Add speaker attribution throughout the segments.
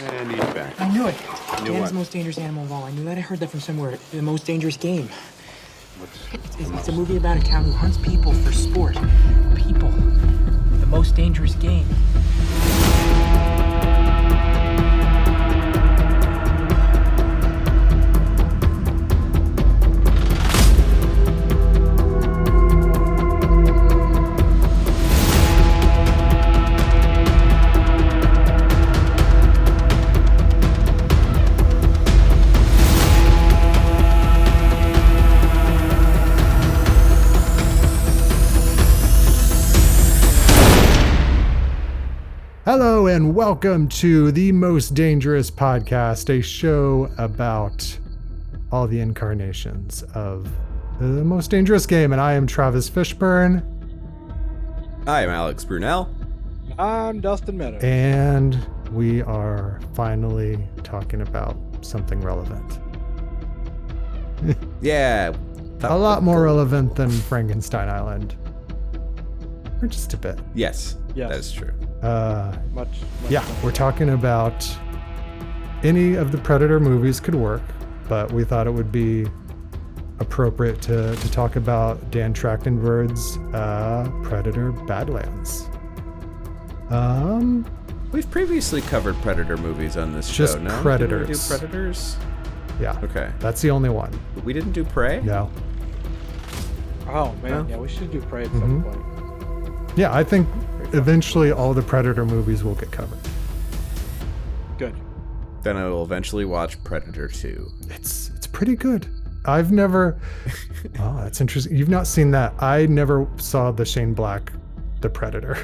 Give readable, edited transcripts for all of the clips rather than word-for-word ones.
Speaker 1: And he's back.
Speaker 2: I knew it.
Speaker 1: Knew
Speaker 2: Dan
Speaker 1: what?
Speaker 2: is the most dangerous animal of all. I knew that. I heard that from somewhere. The most dangerous game. It's a movie about a cat who hunts people for sport. People. The most dangerous game.
Speaker 3: Hello and welcome to the Most Dangerous Podcast, a show about all the incarnations of the most dangerous game. And I am Travis Fishburne.
Speaker 1: Hi, I'm Alex Brunel.
Speaker 4: I'm Dustin Meadows.
Speaker 3: And we are finally talking about something relevant.
Speaker 1: Yeah.
Speaker 3: A lot more relevant than Frankenstein Island. Or just a bit.
Speaker 1: Yes,
Speaker 4: Yes.
Speaker 1: that is true.
Speaker 4: Much
Speaker 3: Yeah,
Speaker 4: more.
Speaker 3: we're talking about any of the Predator movies could work, but we thought it would be appropriate to talk about Dan Trachtenberg's Predator Badlands.
Speaker 1: We've previously covered Predator movies on this
Speaker 3: Just
Speaker 1: show, no?
Speaker 3: Predators.
Speaker 1: Didn't we do Predators?
Speaker 3: Yeah,
Speaker 1: Okay.
Speaker 3: that's the only one.
Speaker 1: We didn't do Prey?
Speaker 3: No.
Speaker 4: Oh man,
Speaker 1: No?
Speaker 4: yeah, we should do Prey at some point.
Speaker 3: Yeah, I think eventually all the Predator movies will get covered.
Speaker 4: Good.
Speaker 1: Then I will eventually watch Predator 2.
Speaker 3: It's pretty good. I've never. Oh, that's interesting. You've not seen that. I never saw the Shane Black, The Predator,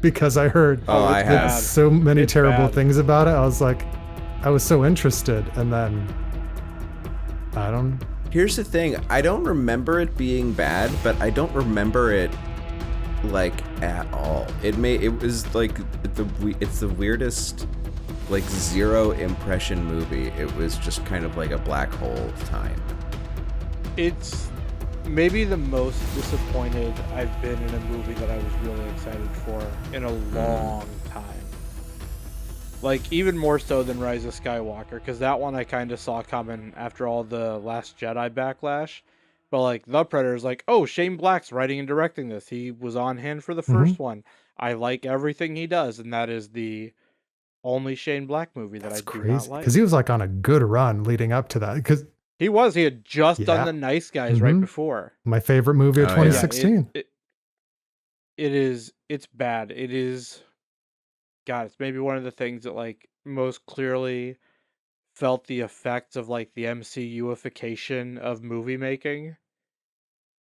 Speaker 3: because I heard
Speaker 1: I
Speaker 4: it's
Speaker 1: have.
Speaker 4: bad.
Speaker 3: so many
Speaker 4: It's
Speaker 3: terrible
Speaker 4: bad.
Speaker 3: things about it. I was like, I was so interested, and then I don't.
Speaker 1: Here's the thing. I don't remember it being bad, but I don't remember it like at all. It was like it's the weirdest like zero impression movie. It was just kind of like a black hole of time.
Speaker 4: It's maybe the most disappointed I've been in a movie that I was really excited for in a long time. Like even more so than Rise of Skywalker, because that one I kind of saw coming after all the Last Jedi backlash. But like The Predator's like, oh, Shane Black's writing and directing this. He was on hand for the first one. I like everything he does, and that is the only Shane Black movie that
Speaker 3: That's
Speaker 4: I do
Speaker 3: crazy
Speaker 4: not like.
Speaker 3: because he was like on a good run leading up to that. Because
Speaker 4: He had just
Speaker 3: Yeah.
Speaker 4: done The Nice Guys right
Speaker 3: Mhm.
Speaker 4: before.
Speaker 3: my favorite movie of
Speaker 1: Oh, yeah.
Speaker 3: 2016.
Speaker 4: It's bad. It is, God, it's maybe one of the things that like most clearly felt the effects of like the MCUification of movie making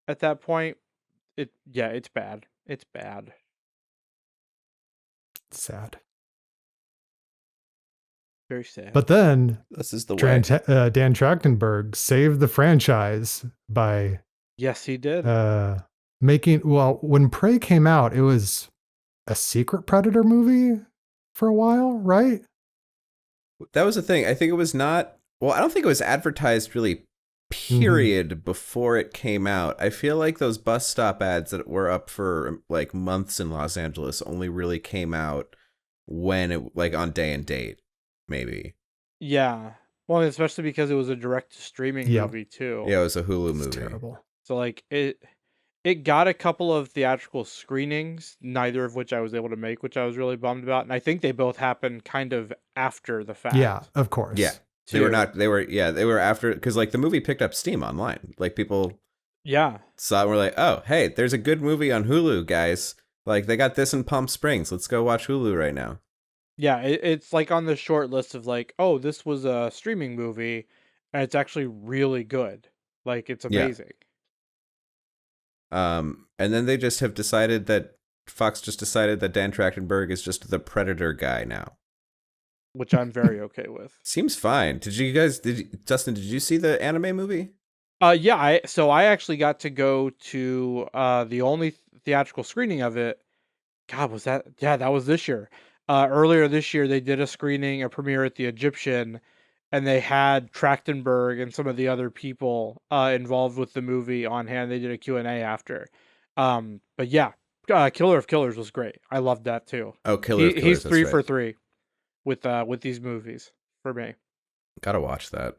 Speaker 4: at that point. It's bad. It's bad.
Speaker 3: Sad.
Speaker 4: Very sad.
Speaker 3: But then
Speaker 1: This is the
Speaker 3: Dan,
Speaker 1: way.
Speaker 3: Dan Trachtenberg saved the franchise by
Speaker 4: Yes, he did.
Speaker 3: making. Well, when Prey came out, it was a secret Predator movie for a while, right?
Speaker 1: That was the thing. I think it was not. Well, I don't think it was advertised really. Period. Before it came out, I feel like those bus stop ads that were up for like months in Los Angeles only really came out when it like on day and date, maybe.
Speaker 4: Yeah. Well, especially because it was a direct to streaming
Speaker 3: Yep.
Speaker 4: movie too.
Speaker 1: Yeah, it was a Hulu
Speaker 3: It's
Speaker 1: movie.
Speaker 3: terrible.
Speaker 4: So like it got a couple of theatrical screenings, neither of which I was able to make, which I was really bummed about. And I think they both happened kind of after the fact.
Speaker 3: Yeah, of course.
Speaker 1: Yeah. They were
Speaker 4: too.
Speaker 1: not. They were after because like the movie picked up steam online. Like people
Speaker 4: Yeah.
Speaker 1: saw it and were like, oh, hey, there's a good movie on Hulu, guys. Like they got this in Palm Springs. Let's go watch Hulu right now.
Speaker 4: Yeah, it's like on the short list of like, oh, this was a streaming movie, and it's actually really good. Like it's
Speaker 1: Yeah.
Speaker 4: amazing.
Speaker 1: And then they just have decided that Fox just decided that Dan Trachtenberg is just the Predator guy now.
Speaker 4: Which I'm very okay with.
Speaker 1: Seems fine. Dustin, did you see the anime movie?
Speaker 4: Yeah, I actually got to go to the only theatrical screening of it. God, was that? Yeah, that was this year. Earlier this year, they did a premiere at the Egyptian, and they had Trachtenberg and some of the other people involved with the movie on hand. They did a Q&A after. But yeah, Killer of Killers was great. I loved that too.
Speaker 1: Oh, Killer of Killers.
Speaker 4: He's
Speaker 1: that's
Speaker 4: 3
Speaker 1: right.
Speaker 4: for 3. with these movies for me.
Speaker 1: Gotta watch that.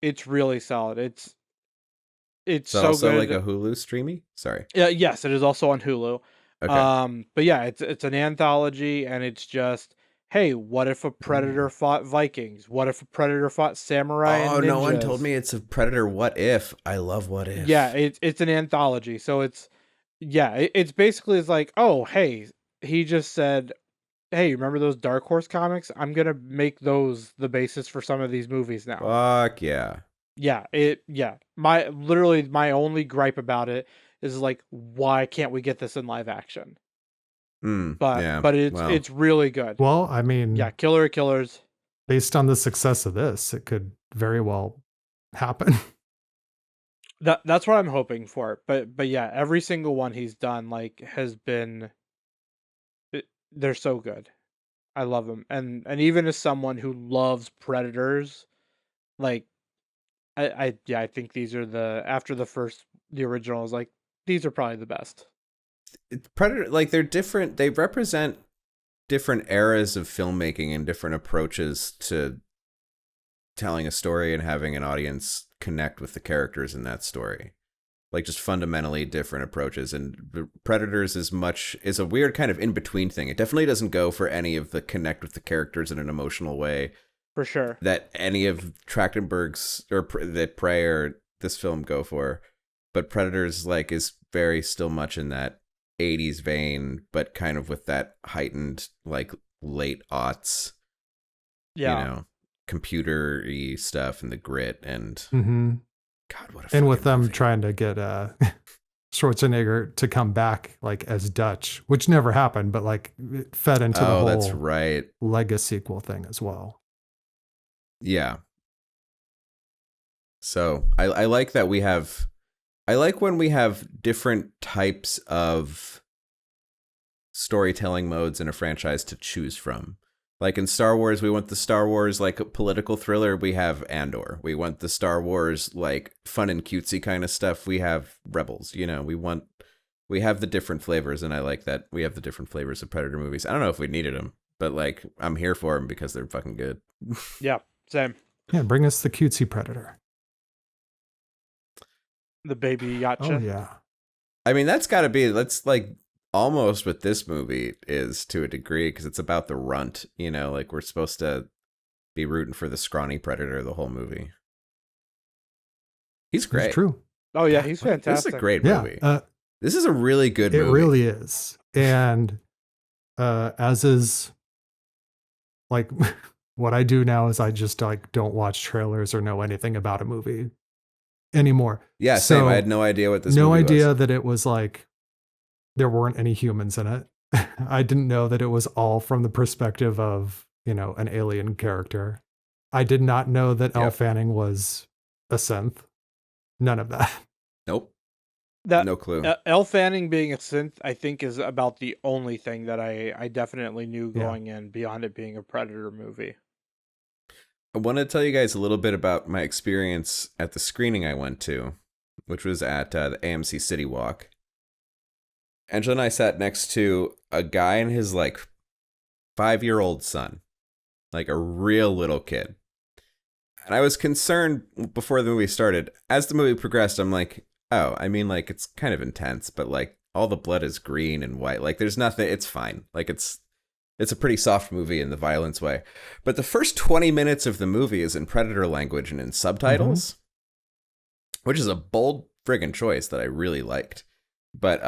Speaker 4: It's really solid. It's
Speaker 1: So
Speaker 4: so
Speaker 1: also like
Speaker 4: good.
Speaker 1: a Hulu streamy? Sorry.
Speaker 4: Yeah, yes, it is also on Hulu.
Speaker 1: Okay.
Speaker 4: But yeah, it's an anthology, and it's just, hey, what if a predator
Speaker 1: Mm.
Speaker 4: fought Vikings? What if a predator fought samurai
Speaker 1: Oh,
Speaker 4: and
Speaker 1: no one told
Speaker 4: ninjas?
Speaker 1: me it's a Predator What If. I love What
Speaker 4: Yeah,
Speaker 1: If.
Speaker 4: it's an anthology, so it's basically it's like, oh, hey, he just said, hey, remember those Dark Horse comics? I'm gonna make those the basis for some of these movies now.
Speaker 1: Fuck yeah.
Speaker 4: Yeah. My only gripe about it is like, why can't we get this in live action? But
Speaker 1: Yeah.
Speaker 4: but it's
Speaker 1: Well,
Speaker 4: it's really good.
Speaker 3: Well, I mean,
Speaker 4: Yeah, Killer of Killers.
Speaker 3: based on the success of this, it could very well happen.
Speaker 4: That's what I'm hoping for. But yeah, every single one he's done like has been they're so good. I love them. And even as someone who loves Predators, like I think these are after the original is like, these are probably the best.
Speaker 1: Predator, like they're different. They represent different eras of filmmaking and different approaches to telling a story and having an audience connect with the characters in that story. Like just fundamentally different approaches. And Predators is a weird kind of in between thing. It definitely doesn't go for any of the connect with the characters in an emotional way
Speaker 4: For sure.
Speaker 1: that any of Trachtenberg's or that Prey or this film go for. But Predators like is very still much in that 80s vein, but kind of with that heightened like late aughts,
Speaker 4: Yeah.
Speaker 1: you know, computer-y stuff and the grit and
Speaker 3: Mm-hmm.
Speaker 1: God, what a
Speaker 3: And with
Speaker 1: fucking
Speaker 3: them
Speaker 1: movie.
Speaker 3: trying to get Schwarzenegger to come back like as Dutch, which never happened, but like it fed into the whole
Speaker 1: that's right.
Speaker 3: Lego sequel thing as well.
Speaker 1: Yeah. So I like that I like when we have different types of storytelling modes in a franchise to choose from. Like in Star Wars, we want the Star Wars like political thriller, we have Andor. We want the Star Wars like fun and cutesy kind of stuff, we have Rebels. You know, we have the different flavors, and I like that we have the different flavors of Predator movies. I don't know if we needed them, but like I'm here for them because they're fucking good.
Speaker 4: Yeah, same.
Speaker 3: Yeah, bring us the cutesy Predator.
Speaker 4: The baby Yacha.
Speaker 3: Oh yeah.
Speaker 1: I mean, that's like almost what this movie is to a degree, because it's about the runt, you know, like we're supposed to be rooting for the scrawny Predator the whole movie. He's great.
Speaker 3: It's true.
Speaker 4: Oh yeah, he's
Speaker 1: This
Speaker 4: fantastic.
Speaker 1: is a great
Speaker 3: Yeah.
Speaker 1: movie. This is a really good
Speaker 3: It
Speaker 1: movie.
Speaker 3: really is. And as is like what I do now is I just like don't watch trailers or know anything about a movie anymore.
Speaker 1: Yeah,
Speaker 3: So,
Speaker 1: same. I had no idea what this
Speaker 3: no
Speaker 1: movie
Speaker 3: idea
Speaker 1: was.
Speaker 3: that it was like there weren't any humans in it. I didn't know that it was all from the perspective of, you know, an alien character. I did not know that Elle
Speaker 1: Yep.
Speaker 3: Fanning was a synth. None of that.
Speaker 1: Nope.
Speaker 4: That
Speaker 1: No clue.
Speaker 4: Elle Fanning being a synth, I think, is about the only thing that I definitely knew
Speaker 3: Yeah.
Speaker 4: going in beyond it being a Predator movie.
Speaker 1: I want to tell you guys a little bit about my experience at the screening I went to, which was at the AMC City Walk. Angela and I sat next to a guy and his like 5-year-old son, like a real little kid. And I was concerned before the movie started. As the movie progressed, I'm like, oh, I mean, like, it's kind of intense, but like all the blood is green and white. Like there's nothing, it's fine. Like it's a pretty soft movie in the violence way. But the first 20 minutes of the movie is in Predator language and in subtitles, which is a bold friggin' choice that I really liked. But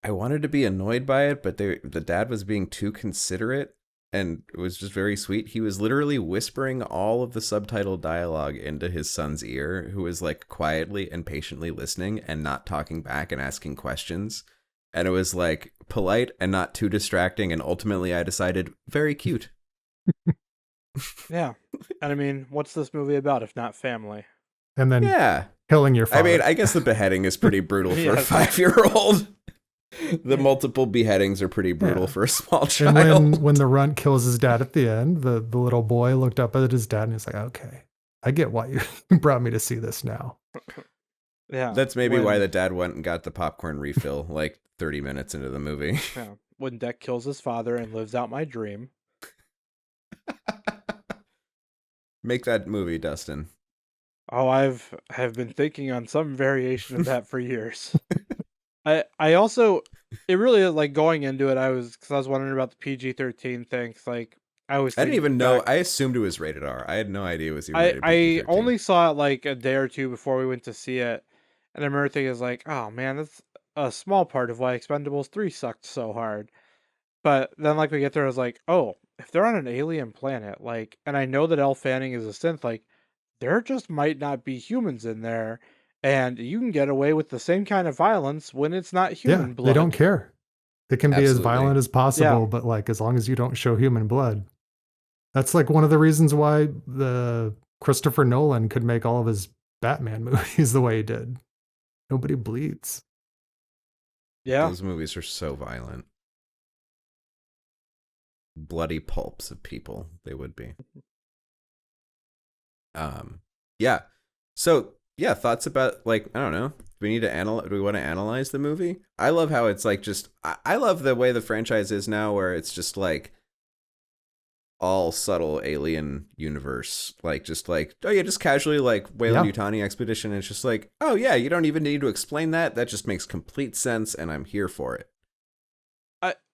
Speaker 1: I wanted to be annoyed by it, but the dad was being too considerate, and it was just very sweet. He was literally whispering all of the subtitle dialogue into his son's ear, who was like quietly and patiently listening and not talking back and asking questions. And it was like polite and not too distracting. And ultimately I decided very cute.
Speaker 4: Yeah. And I mean, what's this movie about if not family?
Speaker 3: And then
Speaker 1: Yeah.
Speaker 3: killing your father.
Speaker 1: I mean, I guess the beheading is pretty brutal for a
Speaker 4: Yes.
Speaker 1: 5-year-old. The multiple beheadings are pretty brutal
Speaker 3: Yeah.
Speaker 1: for a small
Speaker 3: and
Speaker 1: child.
Speaker 3: when the runt kills his dad at the end, the little boy looked up at his dad and he's like, okay, I get why you brought me to see this now.
Speaker 4: Yeah.
Speaker 1: That's maybe
Speaker 4: when,
Speaker 1: why the dad went and got the popcorn refill like 30 minutes into the movie.
Speaker 4: Yeah. When Deck kills his father and lives out my dream.
Speaker 1: Make that movie, Dustin.
Speaker 4: Oh, have been thinking on some variation of that for years. I also, it really is like going into it. Because I was wondering about the PG-13 thing. 'Cause, like I was
Speaker 1: I didn't
Speaker 4: thinking
Speaker 1: even know.
Speaker 4: back.
Speaker 1: I assumed it was rated R. I had no idea it was even rated
Speaker 4: I
Speaker 1: PG-13.
Speaker 4: only saw it like a day or two before we went to see it, and I remember thinking, I was like, oh man, that's a small part of why Expendables 3 sucked so hard. But then like we get there, I was like, oh, if they're on an alien planet, like, and I know that Elle Fanning is a synth, like, there just might not be humans in there, and you can get away with the same kind of violence when it's not
Speaker 3: Yeah,
Speaker 4: human
Speaker 3: they don't
Speaker 4: blood.
Speaker 3: care. It can be as
Speaker 1: Absolutely.
Speaker 3: violent as
Speaker 4: Yeah,
Speaker 3: possible, but like as long as you don't show human blood. That's like one of the reasons why the Christopher Nolan could make all of his Batman movies the way he did. Nobody bleeds.
Speaker 4: yeah.
Speaker 1: Those movies are so violent. Bloody pulps of people. They would be. Yeah. So yeah, thoughts about like I don't know. Do we need to analyze? Do we want to analyze the movie? I love how it's like just. I love the way the franchise is now, where it's just like all subtle alien universe, like just like oh yeah, just casually like Wayland
Speaker 3: Yeah.
Speaker 1: Yutani expedition. And it's just like oh yeah, you don't even need to explain that. That just makes complete sense, and I'm here for it.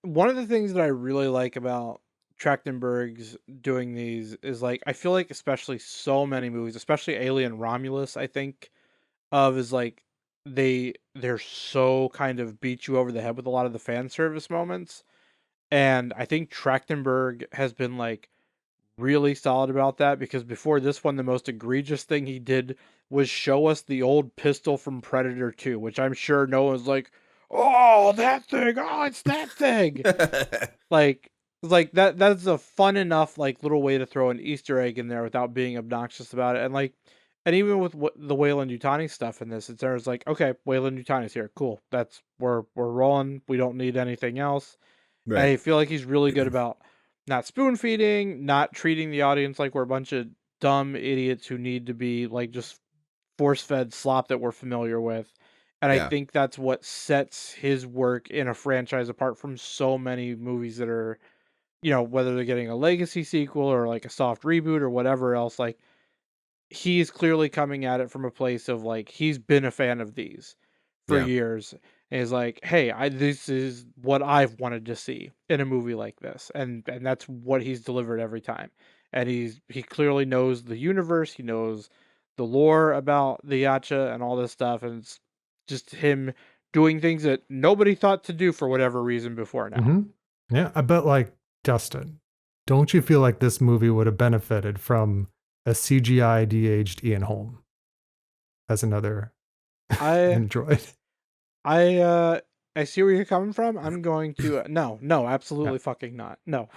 Speaker 4: One of the things that I really like about Trachtenberg's doing these is like I feel like especially so many movies, especially Alien Romulus, I think of is like they're so kind of beat you over the head with a lot of the fan service moments. And I think Trachtenberg has been like really solid about that because before this one, the most egregious thing he did was show us the old pistol from Predator 2, which I'm sure no one's like, oh, that thing, oh, it's that thing. Like, like that's a fun enough like little way to throw an Easter egg in there without being obnoxious about it. And like, and even with the Wayland Yutani stuff in this, it's there's like, okay, Wayland Yutani's here, cool. That's we're rolling. We don't need anything else.
Speaker 1: Right.
Speaker 4: I feel like he's really good about not spoon feeding, not treating the audience like we're a bunch of dumb idiots who need to be like just force fed slop that we're familiar with. And I
Speaker 1: Yeah.
Speaker 4: think that's what sets his work in a franchise apart from so many movies that are, whether they're getting a legacy sequel or like a soft reboot or whatever else, like he's clearly coming at it from a place of like he's been a fan of these for
Speaker 1: Yeah.
Speaker 4: years and is like, hey, this is what I've wanted to see in a movie like this, and that's what he's delivered every time. And he clearly knows the universe, he knows the lore about the Yacha and all this stuff, and it's just him doing things that nobody thought to do for whatever reason before now.
Speaker 3: Hmm. Yeah. I bet like Dustin, don't you feel like this movie would have benefited from a CGI de-aged Ian Holm as another
Speaker 4: I
Speaker 3: android?
Speaker 4: I see where you're coming from. I'm going to no,
Speaker 3: Yeah.
Speaker 4: absolutely fucking not. No.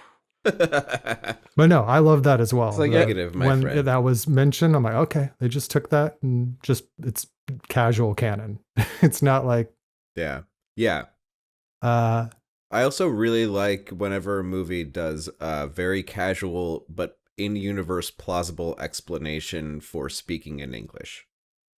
Speaker 3: But no, I love that as
Speaker 4: It's
Speaker 3: well.
Speaker 4: like
Speaker 1: Negative, my
Speaker 3: When
Speaker 1: friend.
Speaker 3: that was mentioned, I'm like, okay, they just took that and just it's casual canon. It's not like
Speaker 1: Yeah. Yeah.
Speaker 3: uh
Speaker 1: I also really like whenever a movie does a very casual but in-universe plausible explanation for speaking in English,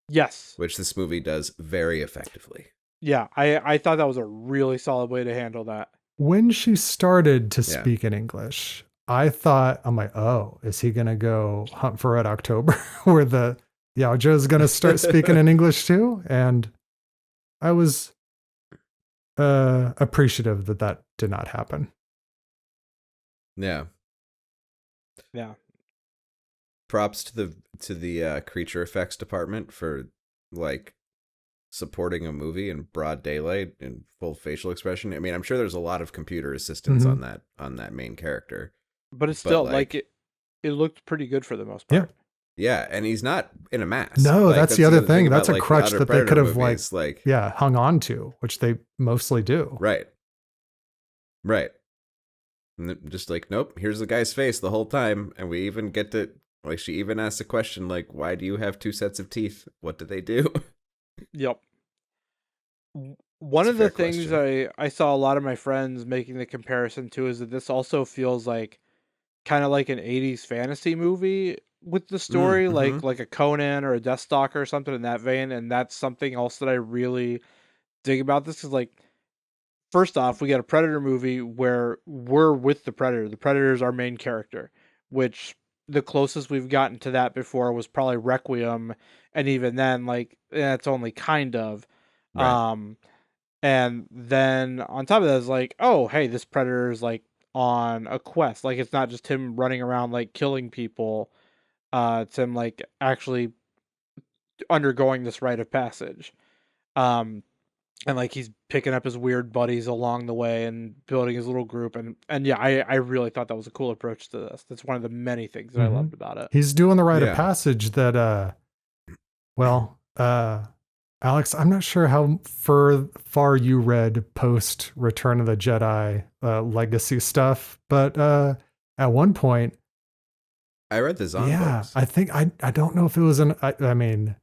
Speaker 4: yes.
Speaker 1: which this movie does very effectively.
Speaker 4: Yeah, I thought that was a really solid way to handle that.
Speaker 3: when she started to
Speaker 1: Yeah.
Speaker 3: speak in English, I thought, I'm like, oh, is he gonna go Hunt for Red October where the Yaoja's gonna start speaking in English too? And I was appreciative that that did not happen.
Speaker 1: Yeah.
Speaker 4: Yeah.
Speaker 1: Props to the creature effects department for like supporting a movie in broad daylight and full facial expression. I mean, I'm sure there's a lot of computer assistance
Speaker 3: Mhm.
Speaker 1: on that main character.
Speaker 4: But it's
Speaker 1: But
Speaker 4: still like
Speaker 1: like
Speaker 4: it looked pretty good for the most
Speaker 3: Yeah.
Speaker 4: part.
Speaker 1: yeah, and he's not in a mask.
Speaker 3: No,
Speaker 1: Like
Speaker 3: that's the
Speaker 1: the
Speaker 3: other
Speaker 1: other thing
Speaker 3: thing.
Speaker 1: about
Speaker 3: That's a
Speaker 1: like the
Speaker 3: crutch
Speaker 1: other
Speaker 3: that they
Speaker 1: Predator
Speaker 3: could have
Speaker 1: movies, like
Speaker 3: hung on to, which they mostly do.
Speaker 1: right. Right. And just like, nope, here's the guy's face the whole time. And we even get to, like, she even asks a question like, why do you have two sets of teeth? What do they do?
Speaker 4: Yep. One
Speaker 1: It's a
Speaker 4: of the
Speaker 1: fair
Speaker 4: things
Speaker 1: question.
Speaker 4: I saw a lot of my friends making the comparison to is that this also feels like kind of like an 80s fantasy movie with the story,
Speaker 1: Mm-hmm.
Speaker 4: like a Conan or a Deathstalker or something in that vein. And that's something else that I really dig about this is like first off, we got a Predator movie where we're with the Predator. The Predator is our main character, which the closest we've gotten to that before was probably Requiem, and even then, like, it's only kind of.
Speaker 1: Right.
Speaker 4: And then on top of that is like, oh, hey, this predator is like on a quest. Like, it's not just him running around like killing people. It's him like actually undergoing this rite of passage. Um, and like he's picking up his weird buddies along the way and building his little group. And yeah, I really thought that was a cool approach to this. That's one of the many things that I loved about it.
Speaker 3: He's doing the rite of
Speaker 1: Yeah.
Speaker 3: passage that, Alex, I'm not sure how far you read post Return of the Jedi legacy stuff, but at one point,
Speaker 1: I read the Zahn books.
Speaker 3: I think I don't know if it was I mean,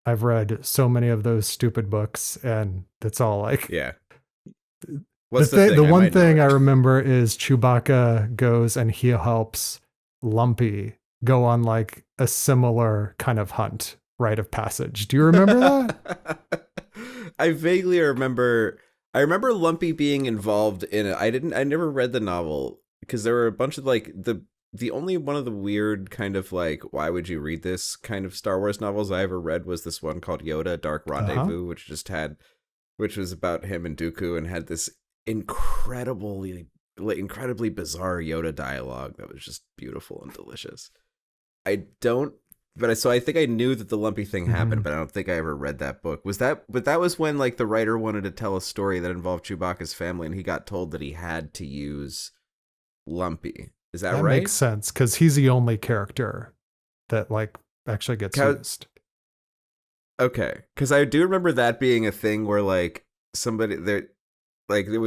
Speaker 3: I've read so many of those stupid books, and it's all like,
Speaker 1: Yeah. What's the thing?
Speaker 3: The
Speaker 1: I
Speaker 3: one
Speaker 1: might know
Speaker 3: thing
Speaker 1: it.
Speaker 3: I remember is Chewbacca goes and he helps Lumpy go on like a similar kind of hunt, rite of passage. Do you remember that?
Speaker 1: I vaguely remember. I remember Lumpy being involved in it. I never read the novel because there were a bunch of like the only one of the weird kind of like, why would you read this kind of Star Wars novels I ever read was this one called Yoda Dark Rendezvous, which was about him and Dooku and had this incredibly bizarre Yoda dialogue that was just beautiful and delicious. So I think I knew that the Lumpy thing happened, but I don't think I ever read that book. But that was when like the writer wanted to tell a story that involved Chewbacca's family, and he got told that he had to use Lumpy. Is that right?
Speaker 3: Makes sense because he's the only character that like actually gets used.
Speaker 1: Okay, because I do remember that being a thing where like somebody there, like that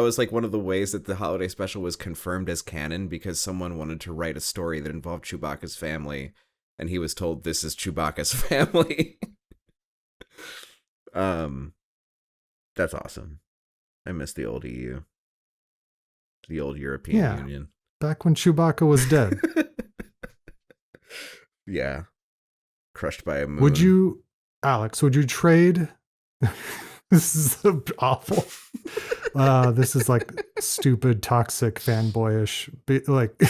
Speaker 1: was like one of the ways that the holiday special was confirmed as canon because someone wanted to write a story that involved Chewbacca's family, and he was told this is Chewbacca's family. That's awesome. I miss the old EU, the old European Union.
Speaker 3: Back when Chewbacca was dead.
Speaker 1: Yeah, crushed by a moon.
Speaker 3: Would you trade? This is awful. This is like stupid, toxic, fanboyish, like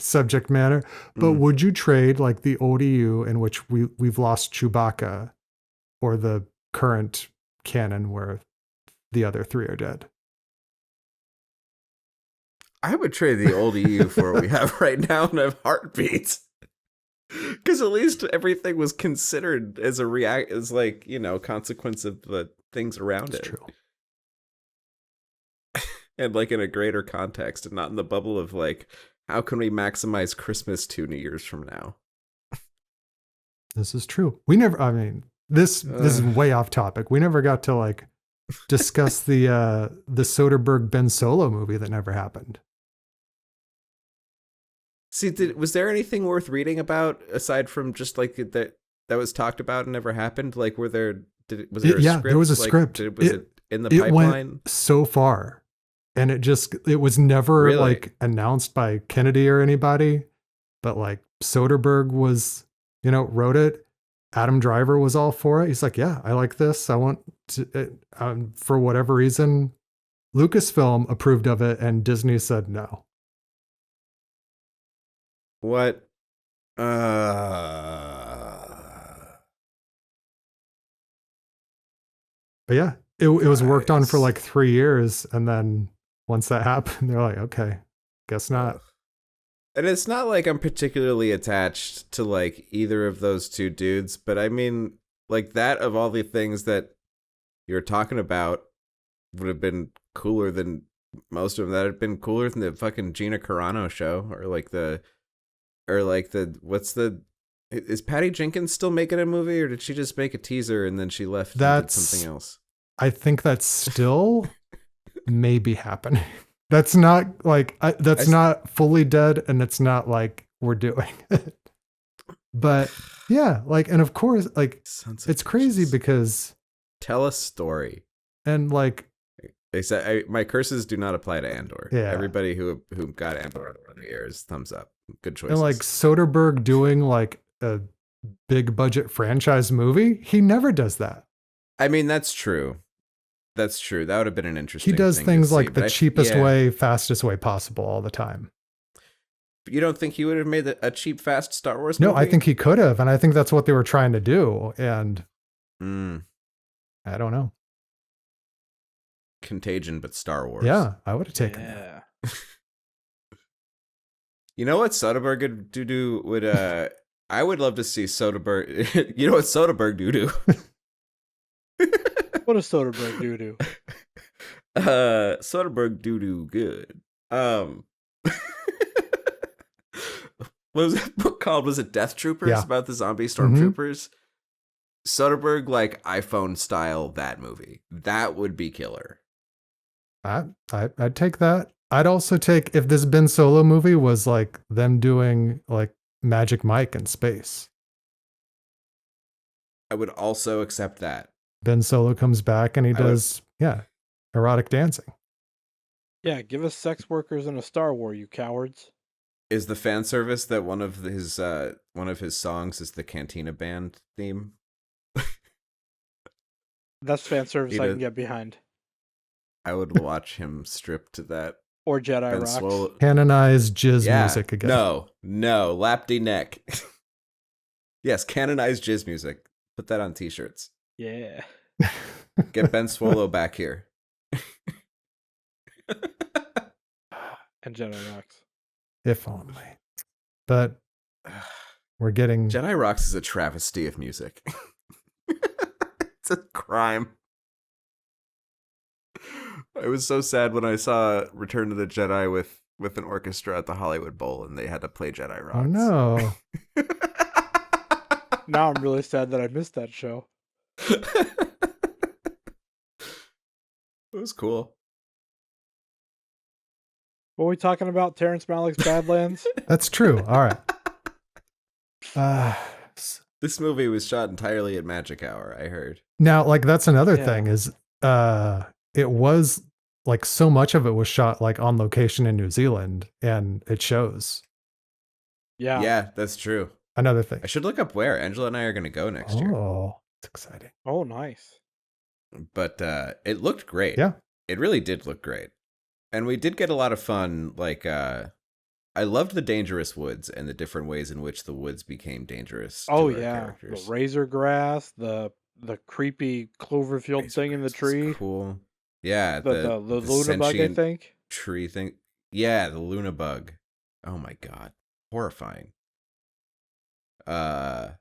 Speaker 3: subject matter. But would you trade like the old EU in which we've lost Chewbacca, or the current canon where the other three are dead?
Speaker 1: I would trade the old EU for what we have right now in a heartbeat. Because at least everything was considered as as like, consequence of the things around it.
Speaker 3: True.
Speaker 1: And like in a greater context and not in the bubble of like, how can we maximize Christmas 2 years from now?
Speaker 3: This is true. This is way off topic. We never got to like discuss the Soderbergh Ben Solo movie that never happened.
Speaker 1: See, was there anything worth reading about aside from just like that was talked about and never happened? Like, was there a script?
Speaker 3: There was a script.
Speaker 1: Was it in the pipeline?
Speaker 3: Went so far, and it was never
Speaker 1: Really?
Speaker 3: like announced by Kennedy or anybody, but like Soderbergh was, wrote it. Adam Driver was all for it. He's like, yeah, I like this. I want to, for whatever reason, Lucasfilm approved of it and Disney said no.
Speaker 1: What?
Speaker 3: But yeah, it was worked on for like 3 years. And then once that happened, they're like, okay, guess not.
Speaker 1: And it's not like I'm particularly attached to like either of those two dudes, but I mean, like that of all the things that you're talking about would have been cooler than most of them. That had been cooler than the fucking Gina Carano show, is Patty Jenkins still making a movie, or did she just make a teaser and then she left and did something else?
Speaker 3: I think that's still maybe happening. That's not like, not fully dead, and it's not like we're doing it. But yeah, like, and of course, like, it's crazy because...
Speaker 1: Tell a story.
Speaker 3: And like...
Speaker 1: They said, my curses do not apply to Andor.
Speaker 3: Yeah.
Speaker 1: Everybody who got Andor over the years, thumbs up. Good choices.
Speaker 3: And like Soderbergh doing like a big budget franchise movie, he never does that.
Speaker 1: I mean, that's true. That's true. That would have been an interesting
Speaker 3: thing. He does
Speaker 1: thing
Speaker 3: things
Speaker 1: to
Speaker 3: like
Speaker 1: see,
Speaker 3: the cheapest way, fastest way possible all the time.
Speaker 1: You don't think he would have made a cheap, fast Star Wars movie?
Speaker 3: No, I think he could have, and I think that's what they were trying to do. And I don't know.
Speaker 1: Contagion, but Star Wars.
Speaker 3: Yeah, I would have taken that.
Speaker 1: You know what Soderbergh would I would love to see Soderbergh. You know what Soderbergh do?
Speaker 4: What does Soderbergh do?
Speaker 1: Soderbergh do good. What was that book called? Was it Death Troopers?
Speaker 3: Yeah.
Speaker 1: About the zombie stormtroopers? Soderbergh, like, iPhone style that movie. That would be killer.
Speaker 3: I'd take that. I'd also take if this Ben Solo movie was like them doing like Magic Mike in space.
Speaker 1: I would also accept that.
Speaker 3: Ben Solo comes back and he does erotic dancing.
Speaker 4: Yeah, give us sex workers in a Star War, you cowards.
Speaker 1: Is the fan service that one of his songs is the Cantina Band theme?
Speaker 4: That's fan service I can get behind.
Speaker 1: I would watch him strip to that.
Speaker 4: Or Jedi Rocks.
Speaker 3: Canonize jizz music again.
Speaker 1: No, lapty neck. Yes, canonize jizz music. Put that on t-shirts.
Speaker 4: Yeah.
Speaker 1: Get Ben Swallow back here.
Speaker 4: And Jedi Rocks.
Speaker 3: If only. But we're getting...
Speaker 1: Jedi Rocks is a travesty of music. It's a crime. I was so sad when I saw Return of the Jedi with an orchestra at the Hollywood Bowl and they had to play Jedi Rocks.
Speaker 3: Oh no.
Speaker 4: Now I'm really sad that I missed that show.
Speaker 1: It was cool.
Speaker 4: What are we talking about? Terrence Malick's Badlands?
Speaker 3: That's true. All right.
Speaker 1: This movie was shot entirely at Magic Hour, I heard.
Speaker 3: Now, like, that's another thing is it was like so much of it was shot like on location in New Zealand and it shows.
Speaker 4: Yeah.
Speaker 1: Yeah, that's true.
Speaker 3: Another thing.
Speaker 1: I should look up where Angela and I are going to go next year.
Speaker 3: Oh, it's exciting.
Speaker 4: Oh, nice.
Speaker 1: But it looked great.
Speaker 3: Yeah.
Speaker 1: It really did look great. And we did get a lot of fun. Like, I loved the dangerous woods and the different ways in which the woods became dangerous.
Speaker 4: Oh,
Speaker 1: to our
Speaker 4: yeah.
Speaker 1: characters.
Speaker 4: The razor grass, the creepy Cloverfield thing in the tree.
Speaker 1: Cool. Yeah.
Speaker 4: The Luna bug, I think.
Speaker 1: Tree thing. Yeah, the Luna bug. Oh my God. Horrifying. Man.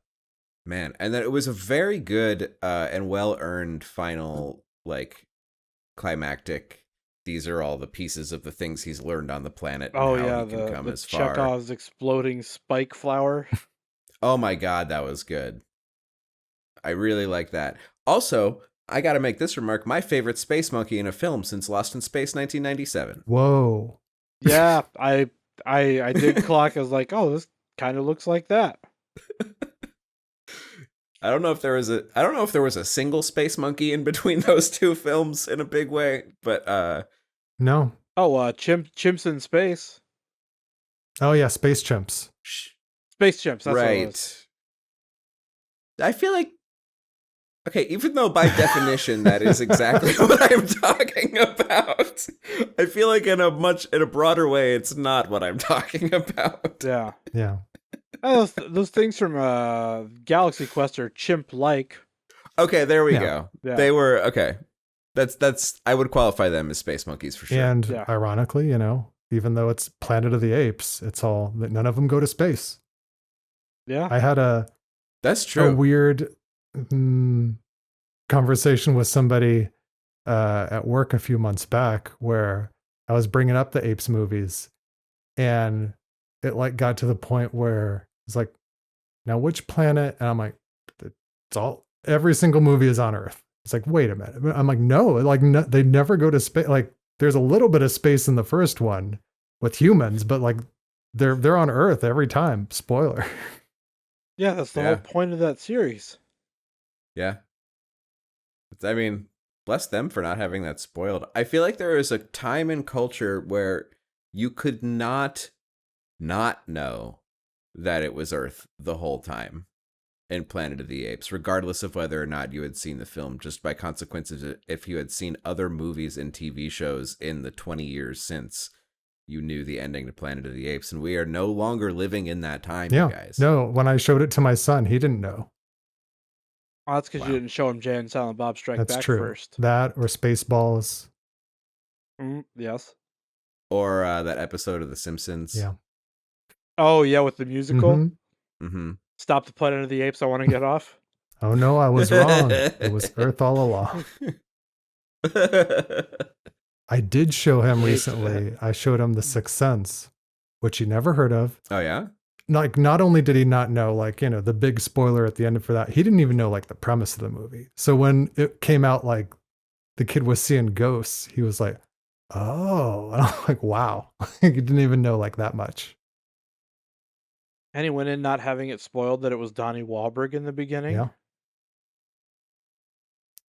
Speaker 1: And then it was a very good and well-earned final, like, climactic. These are all the pieces of the things he's learned on the planet. And
Speaker 4: Oh,
Speaker 1: how
Speaker 4: yeah.
Speaker 1: he can come
Speaker 4: The
Speaker 1: as far.
Speaker 4: Chekhov's exploding spike flower.
Speaker 1: Oh my God, that was good. I really like that. Also, I got to make this remark. My favorite space monkey in a film since Lost in Space 1997.
Speaker 3: Whoa.
Speaker 4: Yeah, I did clock. I was like, oh, this kind of looks like that.
Speaker 1: I don't know if there was a single space monkey in between those two films in a big way, but
Speaker 3: No.
Speaker 4: Oh, chimps in space.
Speaker 3: Oh yeah, space chimps.
Speaker 4: Space chimps. That's what it
Speaker 1: right.
Speaker 4: was.
Speaker 1: I feel like, okay, even though by definition that is exactly what I'm talking about, I feel like in a broader way, it's not what I'm talking about.
Speaker 4: Yeah.
Speaker 3: Yeah.
Speaker 4: Those things from Galaxy Quest are chimp-like.
Speaker 1: Okay, there we
Speaker 3: Yeah.
Speaker 1: go.
Speaker 4: Yeah.
Speaker 1: They were okay. That's I would qualify them as space monkeys for sure.
Speaker 3: And
Speaker 4: Yeah.
Speaker 3: ironically, you know, even though it's Planet of the Apes, it's all that none of them go to space.
Speaker 4: Yeah.
Speaker 3: I had
Speaker 1: That's
Speaker 3: a
Speaker 1: true.
Speaker 3: weird conversation with somebody at work a few months back where I was bringing up the Apes movies and it like got to the point where it's like, now which planet? And I'm like, it's all, every single movie is on Earth. It's like, wait a minute. I'm like, no, like no, they never go to space. Like there's a little bit of space in the first one with humans, but like they're on Earth every time. Spoiler.
Speaker 4: Yeah, that's the whole point of that series.
Speaker 1: Yeah. I mean, bless them for not having that spoiled. I feel like there is a time in culture where you could not know that it was Earth the whole time in Planet of the Apes, regardless of whether or not you had seen the film, just by consequences if you had seen other movies and TV shows in the 20 years since. you knew the ending to Planet of the Apes, and we are no longer living in that time,
Speaker 3: Yeah.
Speaker 1: you guys.
Speaker 3: No, when I showed it to my son, he didn't know.
Speaker 4: Oh, that's because
Speaker 1: Wow.
Speaker 4: you didn't show him Jay and Silent Bob Strike
Speaker 3: That's
Speaker 4: Back
Speaker 3: true.
Speaker 4: first.
Speaker 3: That or Spaceballs.
Speaker 4: Yes.
Speaker 1: Or that episode of The Simpsons.
Speaker 3: Yeah.
Speaker 4: Oh, yeah, with the musical.
Speaker 3: Mhm.
Speaker 1: Mm-hmm.
Speaker 4: Stop the Planet of the Apes. I want to get off.
Speaker 3: Oh no, I was wrong. It was Earth all along. I did show him recently. I showed him The Sixth Sense, which he never heard of.
Speaker 1: Oh, yeah?
Speaker 3: Like, not only did he not know, like, you know, the big spoiler at the end for that, he didn't even know, like, the premise of the movie. So when it came out, like, the kid was seeing ghosts, he was like, oh. And I'm like, wow. He didn't even know, like, that much.
Speaker 4: And he went in not having it spoiled that it was Donnie Wahlberg in the beginning.
Speaker 3: Yeah.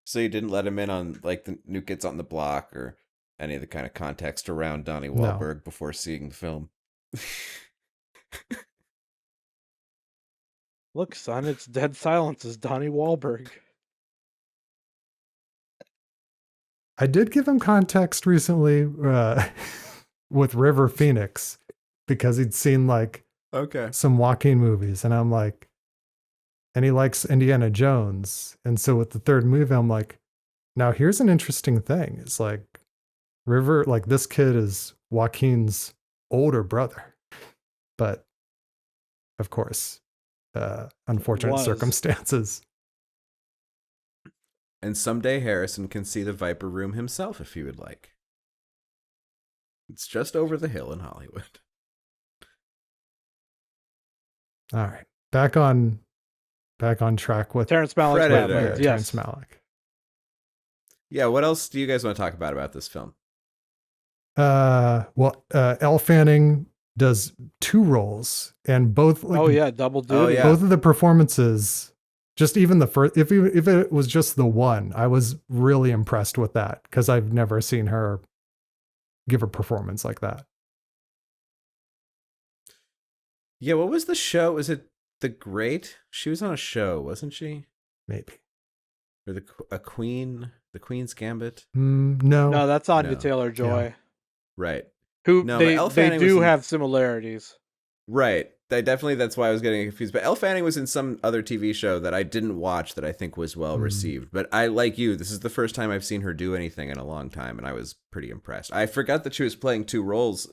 Speaker 1: So you didn't let him in on, like, the New Kids on the Block or any of the kind of context around Donnie Wahlberg before seeing the film?
Speaker 4: Look, son, it's dead silence as Donnie Wahlberg.
Speaker 3: I did give him context recently with River Phoenix because he'd seen, like, some Joaquin movies. And I'm like, and he likes Indiana Jones. And so with the third movie, I'm like, now here's an interesting thing. It's like River, like this kid is Joaquin's older brother. But of course, unfortunate circumstances.
Speaker 1: And someday Harrison can see the Viper Room himself if he would like. It's just over the hill in Hollywood.
Speaker 3: All right. Back on track with
Speaker 4: Terrence Malick's
Speaker 1: Predator.
Speaker 4: Badlands,
Speaker 3: Terrence
Speaker 4: yes.
Speaker 3: Malick.
Speaker 1: Yeah, what else do you guys want to talk about this film?
Speaker 3: Well, Elle Fanning does two roles, and both. Like,
Speaker 4: Oh yeah, double duty.
Speaker 1: Oh, yeah.
Speaker 3: Both of the performances, just even the first. If it was just the one, I was really impressed with that because I've never seen her give a performance like that.
Speaker 1: Yeah, what was the show? Was it The Great? She was on a show, wasn't she?
Speaker 3: Maybe.
Speaker 1: Or the Queen's Gambit?
Speaker 3: No.
Speaker 4: No, that's Anya
Speaker 1: No.
Speaker 4: Taylor-Joy.
Speaker 3: Yeah.
Speaker 1: Right.
Speaker 4: Who
Speaker 1: No,
Speaker 4: they
Speaker 1: but Elle Fanning was
Speaker 4: do
Speaker 1: in-
Speaker 4: have similarities.
Speaker 1: Right. That's why I was getting confused. But Elle Fanning was in some other TV show that I didn't watch that I think was well received. But I, like you, this is the first time I've seen her do anything in a long time, and I was pretty impressed. I forgot that she was playing two roles,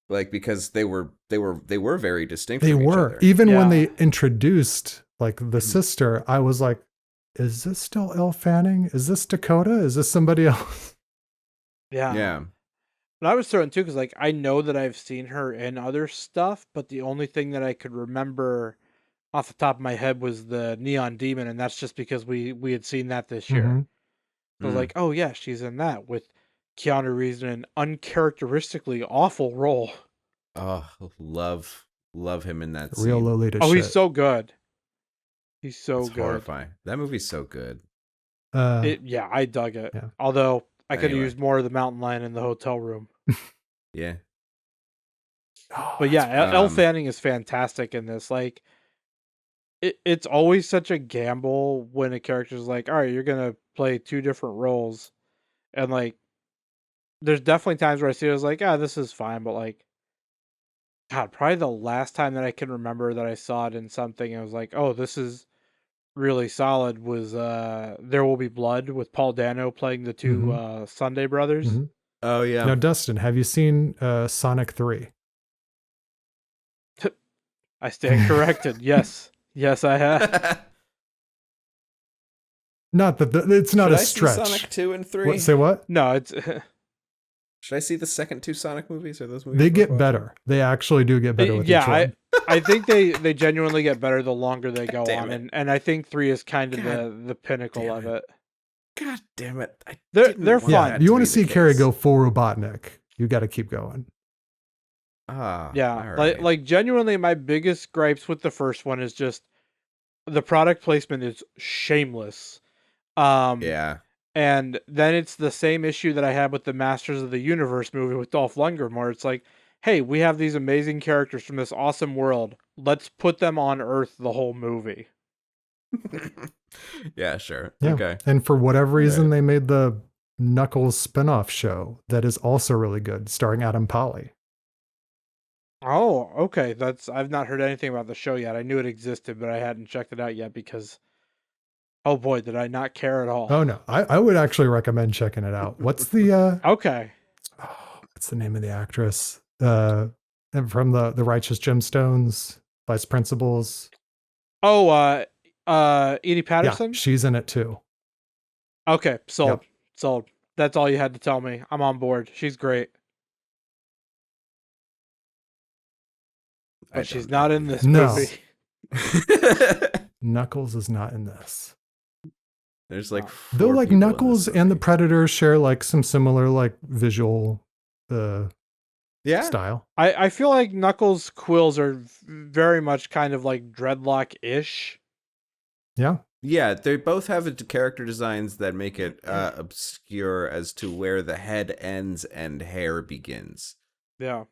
Speaker 1: like, because they were very distinct.
Speaker 3: They
Speaker 1: from each
Speaker 3: were.
Speaker 1: other.
Speaker 3: Even when
Speaker 4: Yeah.
Speaker 3: they introduced like the sister, I was like, is this still Elle Fanning? Is this Dakota? Is this somebody else?
Speaker 4: Yeah.
Speaker 1: Yeah.
Speaker 4: And I was thrown too because, like, I know that I've seen her in other stuff, but the only thing that I could remember off the top of my head was the Neon Demon, and that's just because we had seen that this year.
Speaker 3: Mhm.
Speaker 4: So I was like, oh yeah, she's in that with Keanu Reeves in an uncharacteristically awful role.
Speaker 1: Oh, love him in that
Speaker 3: Real
Speaker 1: scene.
Speaker 3: Lolita
Speaker 4: Oh,
Speaker 3: shit.
Speaker 4: he's so good. He's so
Speaker 1: It's
Speaker 4: good.
Speaker 1: horrifying. That movie's so good.
Speaker 4: Yeah, I dug it.
Speaker 3: Yeah.
Speaker 4: Although I could have
Speaker 1: Anyway.
Speaker 4: used more of the mountain lion in the hotel room.
Speaker 1: Yeah.
Speaker 3: Oh,
Speaker 4: But yeah,
Speaker 1: that's-
Speaker 4: Elle Fanning is fantastic in this. Like, it's always such a gamble when a character's like, all right, you're going to play two different roles. And, like, there's definitely times where I see it as like, this is fine. But, like, God, probably the last time that I can remember that I saw it in something, and I was like, oh, this is really solid, was There Will Be Blood with Paul Dano playing the two Sunday brothers.
Speaker 3: Mhm.
Speaker 1: Oh yeah.
Speaker 3: Now, Dustin, have you seen Sonic 3?
Speaker 4: I stand corrected. Yes. Yes, I have.
Speaker 3: Not that it's not
Speaker 1: Should
Speaker 3: a
Speaker 1: I see
Speaker 3: stretch.
Speaker 1: Sonic 2 and 3?
Speaker 3: What, say what?
Speaker 4: No, it's
Speaker 1: Should I see the second two Sonic movies? Or those movies?
Speaker 3: They
Speaker 1: worth
Speaker 3: get
Speaker 1: watching?
Speaker 3: better. They actually do get better with each one.
Speaker 4: I think they genuinely get better the longer they go
Speaker 1: damn
Speaker 4: on,
Speaker 1: it.
Speaker 4: and I think 3 is kind of
Speaker 1: God
Speaker 4: the pinnacle
Speaker 1: damn
Speaker 4: of
Speaker 1: it.
Speaker 4: it.
Speaker 1: God damn it!
Speaker 4: They're
Speaker 1: didn't
Speaker 4: fun.
Speaker 1: want
Speaker 3: Yeah,
Speaker 1: that
Speaker 3: you want
Speaker 1: be
Speaker 3: to see
Speaker 1: the
Speaker 3: Carrie
Speaker 1: case.
Speaker 3: go full Robotnik. You got to keep going.
Speaker 1: Ah,
Speaker 4: Yeah,
Speaker 1: all right.
Speaker 4: like genuinely, my biggest gripes with the first one is just the product placement is shameless.
Speaker 1: Yeah.
Speaker 4: And then it's the same issue that I had with the Masters of the Universe movie with Dolph Lundgren, where it's like, hey, we have these amazing characters from this awesome world. Let's put them on Earth the whole movie.
Speaker 1: Yeah, sure.
Speaker 3: Yeah.
Speaker 1: Okay.
Speaker 3: And for whatever reason, they made the Knuckles spin-off show that is also really good, starring Adam Pally.
Speaker 4: Oh, okay. I've not heard anything about the show yet. I knew it existed, but I hadn't checked it out yet because, oh boy, did I not care at all.
Speaker 3: Oh no, I would actually recommend checking it out. What's the
Speaker 4: Okay.
Speaker 3: what's the name of the actress? And from the Righteous Gemstones, Vice Principals.
Speaker 4: Oh, Edie
Speaker 3: Yeah,
Speaker 4: Patterson?
Speaker 3: she's in it too.
Speaker 4: Okay, sold.
Speaker 3: Yep.
Speaker 4: Sold. That's all you had to tell me. I'm on board. She's great. But she's not in this
Speaker 3: No.
Speaker 4: movie.
Speaker 3: Knuckles is not in this.
Speaker 1: There's like
Speaker 3: Though
Speaker 1: 4
Speaker 3: like
Speaker 1: people in
Speaker 3: Knuckles
Speaker 1: this
Speaker 3: and the
Speaker 1: movie.
Speaker 3: Predator share like some similar like visual
Speaker 1: Yeah.
Speaker 3: style.
Speaker 4: I feel like Knuckles' quills are very much kind of like dreadlock-ish.
Speaker 3: Yeah.
Speaker 1: Yeah, they both have character designs that make it obscure as to where the head ends and hair begins.
Speaker 4: Yeah.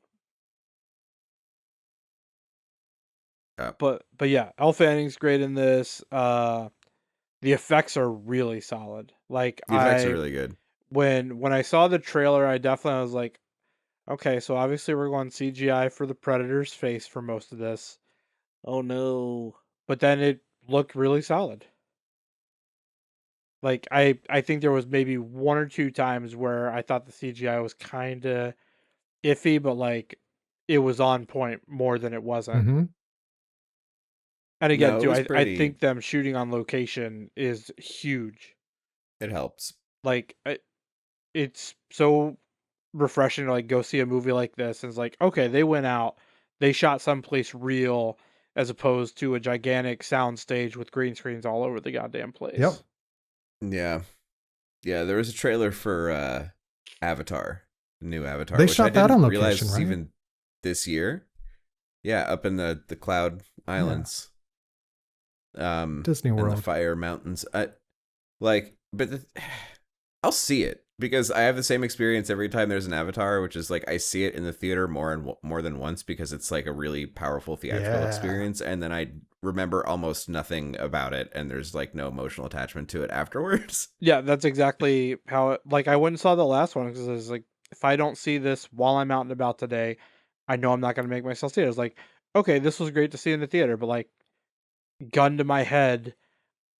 Speaker 4: But yeah, Elle Fanning's great in this. The effects are really solid. Like
Speaker 1: The effects are really good.
Speaker 4: when I saw the trailer, I definitely was like, okay, so obviously we're going CGI for the Predator's face for most of this. Oh no. But then it looked really solid. Like I think there was maybe 1 or 2 times where I thought the CGI was kind of iffy, but like it was on point more than it wasn't.
Speaker 3: Mm-hmm.
Speaker 4: And again,
Speaker 1: No, it
Speaker 4: too,
Speaker 1: was
Speaker 4: I
Speaker 1: pretty.
Speaker 4: think them shooting on location is huge.
Speaker 1: It helps.
Speaker 4: Like it's so refreshing to like go see a movie like this and it's like, okay, they went out, they shot someplace real as opposed to a gigantic sound stage with green screens all over the goddamn place.
Speaker 3: Yep.
Speaker 1: Yeah. Yeah, there was a trailer for Avatar, the new Avatar,
Speaker 3: They
Speaker 1: which I
Speaker 3: shot that
Speaker 1: didn't
Speaker 3: on
Speaker 1: realize
Speaker 3: location,
Speaker 1: was
Speaker 3: right?
Speaker 1: even this year. Yeah, up in the Cloud Islands.
Speaker 3: Disney
Speaker 1: and the
Speaker 3: World.
Speaker 1: Fire Mountains. I'll see it because I have the same experience every time there's an Avatar, which is like I see it in the theater more than once because it's like a really powerful theatrical
Speaker 3: Yeah.
Speaker 1: experience, and then I remember almost nothing about it, and there's like no emotional attachment to it afterwards.
Speaker 4: Yeah, that's exactly how it, like I went and saw the last one because I was like, if I don't see this while I'm out and about today, I know I'm not going to make myself see it. I was like, okay, this was great to see in the theater, but like gun to my head,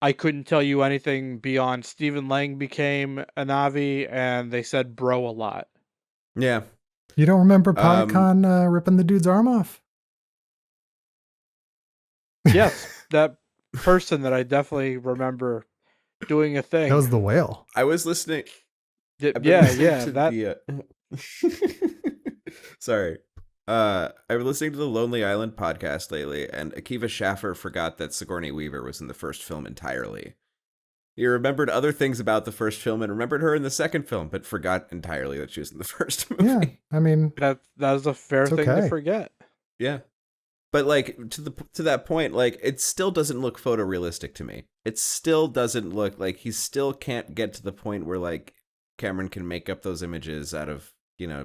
Speaker 4: I couldn't tell you anything beyond Stephen Lang became a Navi and they said bro a lot.
Speaker 1: Yeah.
Speaker 3: You don't remember Polycon ripping the dude's arm off?
Speaker 4: Yes, that person that I definitely remember doing a thing.
Speaker 3: That was the whale.
Speaker 1: I was listening.
Speaker 4: Yeah, that.
Speaker 1: Sorry. I've been listening to the Lonely Island podcast lately, and Akiva Schaffer forgot that Sigourney Weaver was in the first film entirely. He remembered other things about the first film and remembered her in the second film, but forgot entirely that she was in the first movie.
Speaker 3: Yeah, I mean,
Speaker 4: that is a fair thing to forget.
Speaker 1: Yeah. But like to that point, like it still doesn't look photorealistic to me. It still doesn't look like he still can't get to the point where like Cameron can make up those images out of,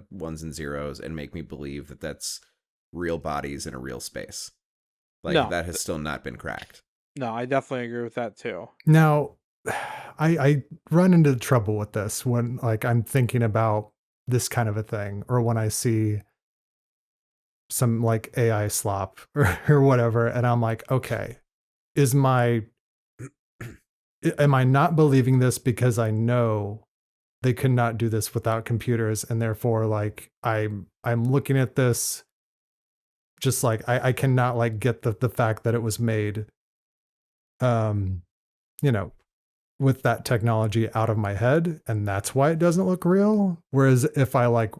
Speaker 1: ones and zeros and make me believe that that's real bodies in a real space. Like that has still not been cracked.
Speaker 4: No, I definitely agree with that too.
Speaker 3: Now, I run into trouble with this when like I'm thinking about this kind of a thing, or when I see some like AI slop or whatever, and I'm like, okay, am I not believing this because I know they could not do this without computers, and therefore like I'm looking at this just like I cannot like get the fact that it was made with that technology out of my head, and that's why it doesn't look real. Whereas if I like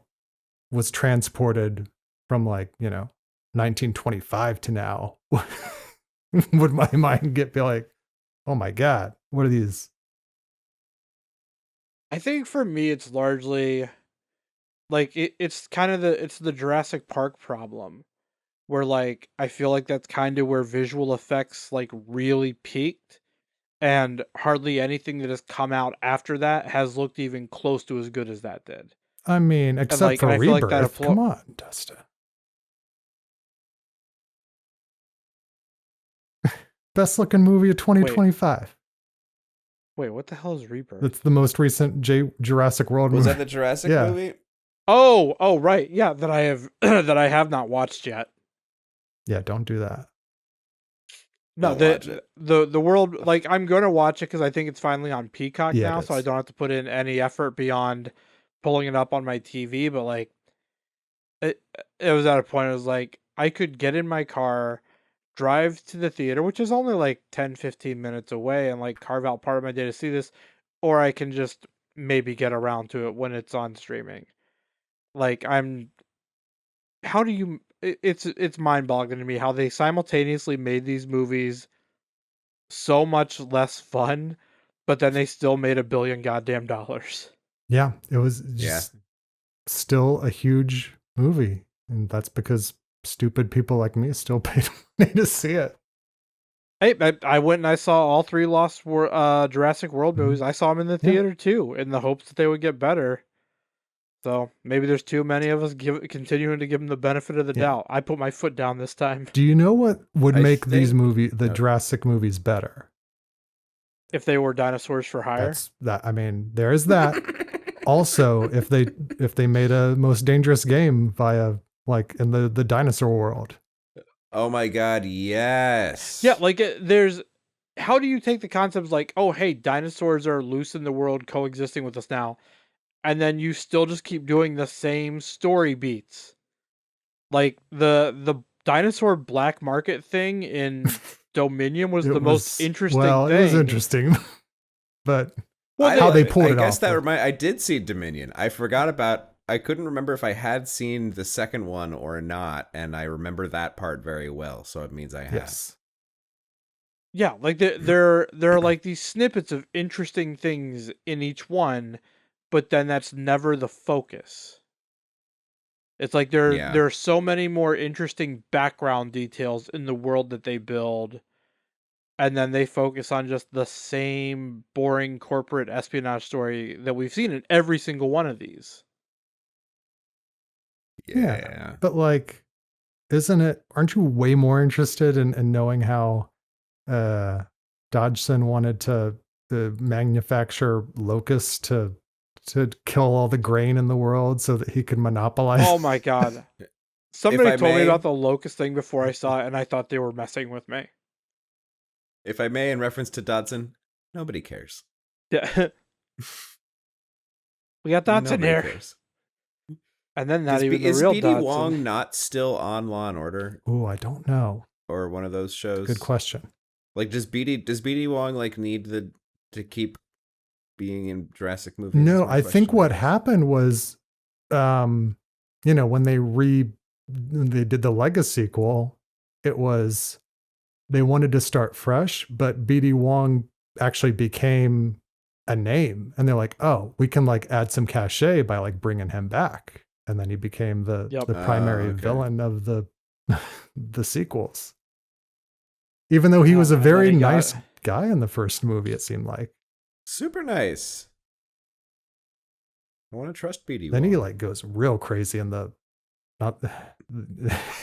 Speaker 3: was transported from like 1925 to now, would my mind be like, oh my god, what are these?
Speaker 4: I think for me it's largely like it's kind of the Jurassic Park problem, where like I feel like that's kind of where visual effects like really peaked, and hardly anything that has come out after that has looked even close to as good as that did.
Speaker 3: I mean, except for Rebirth. Come on, Dustin. Best looking movie of 2025.
Speaker 4: Wait, what the hell is Rebirth?
Speaker 3: That's the most recent Jurassic World
Speaker 1: Was
Speaker 3: movie.
Speaker 1: that the Jurassic
Speaker 3: Yeah.
Speaker 1: movie?
Speaker 4: Oh, right. Yeah, that I have that I have not watched yet.
Speaker 3: Yeah, don't do that.
Speaker 4: No,
Speaker 1: Don't watch it.
Speaker 4: the world, like, I'm gonna watch it because I think it's finally on Peacock
Speaker 3: Yeah,
Speaker 4: now,
Speaker 3: it
Speaker 4: so I
Speaker 3: is.
Speaker 4: don't have to put in any effort beyond pulling it up on my TV. But like, it was at a point I was like, I could get in my car, drive to the theater, which is only like 10-15 minutes away, and like carve out part of my day to see this, or I can just maybe get around to it when it's on streaming. Like, how do you? It's mind-boggling to me how they simultaneously made these movies so much less fun, but then they still made $1 billion goddamn dollars.
Speaker 3: Yeah, it was just still a huge movie. And that's because stupid people like me still paid money to see it.
Speaker 4: Hey, I went and I saw all three Jurassic World movies. I saw them in the
Speaker 3: Yeah.
Speaker 4: theater too, in the hopes that they would get better. So maybe there's too many of us continuing to give them the benefit of the doubt. I put my foot down this time.
Speaker 3: Do you know what would
Speaker 1: I
Speaker 3: make these
Speaker 1: think-
Speaker 3: the Jurassic movies better?
Speaker 4: If they were dinosaurs for hire,
Speaker 3: That's that. I mean, there is that. Also, if they made a Most Dangerous Game via like in the dinosaur world.
Speaker 1: Oh my god, yes.
Speaker 4: yeah, like there's. How do you take the concepts like, oh hey, dinosaurs are loose in the world, coexisting with us now, and then you still just keep doing the same story beats? Like the dinosaur black market thing in Dominion was the most interesting
Speaker 3: well,
Speaker 4: thing.
Speaker 3: it was interesting, but
Speaker 1: Well,
Speaker 3: how they pulled it
Speaker 1: I guess
Speaker 3: off.
Speaker 1: that I did see Dominion. I forgot about. I couldn't remember if I had seen the second one or not, and I remember that part very well. So it means I have.
Speaker 3: Yes.
Speaker 4: Yeah, like there are like these snippets of interesting things in each one, but then that's never the focus. It's like there are so many more interesting background details in the world that they build, and then they focus on just the same boring corporate espionage story that we've seen in every single one of these.
Speaker 1: Yeah.
Speaker 3: But like, aren't you way more interested in knowing how Dodgson wanted to manufacture locusts to kill all the grain in the world so that he could monopolize?
Speaker 4: Oh my god. Somebody
Speaker 1: I
Speaker 4: told me
Speaker 1: may-
Speaker 4: about the locust thing before I saw it, and I thought they were messing with me.
Speaker 1: If I may, in reference to Dodson, nobody cares.
Speaker 4: Yeah. We got Dotson
Speaker 1: Nobody
Speaker 4: here.
Speaker 1: cares.
Speaker 4: And then not
Speaker 1: Is,
Speaker 4: even
Speaker 1: B-
Speaker 4: the
Speaker 1: is
Speaker 4: real
Speaker 1: BD
Speaker 4: Dotson.
Speaker 1: Wong not still on Law and Order
Speaker 3: Oh, I don't know.
Speaker 1: or one of those shows?
Speaker 3: Good question.
Speaker 1: Like, does BD Wong like need to keep being in Jurassic movies?
Speaker 3: No,
Speaker 1: Is my
Speaker 3: I think
Speaker 1: question,
Speaker 3: what
Speaker 1: guess.
Speaker 3: happened was, when they did the Legacy sequel, it was they wanted to start fresh, but BD Wong actually became a name, and they're like, oh, we can like add some cachet by like bringing him back, and then he became the primary
Speaker 1: okay.
Speaker 3: villain of the the sequels. Even though he was a
Speaker 4: and then
Speaker 3: very
Speaker 4: he got-
Speaker 3: nice guy in the first movie, it seemed like.
Speaker 1: Super nice. I want to trust BD
Speaker 3: Then
Speaker 1: Wong.
Speaker 3: he like goes real crazy in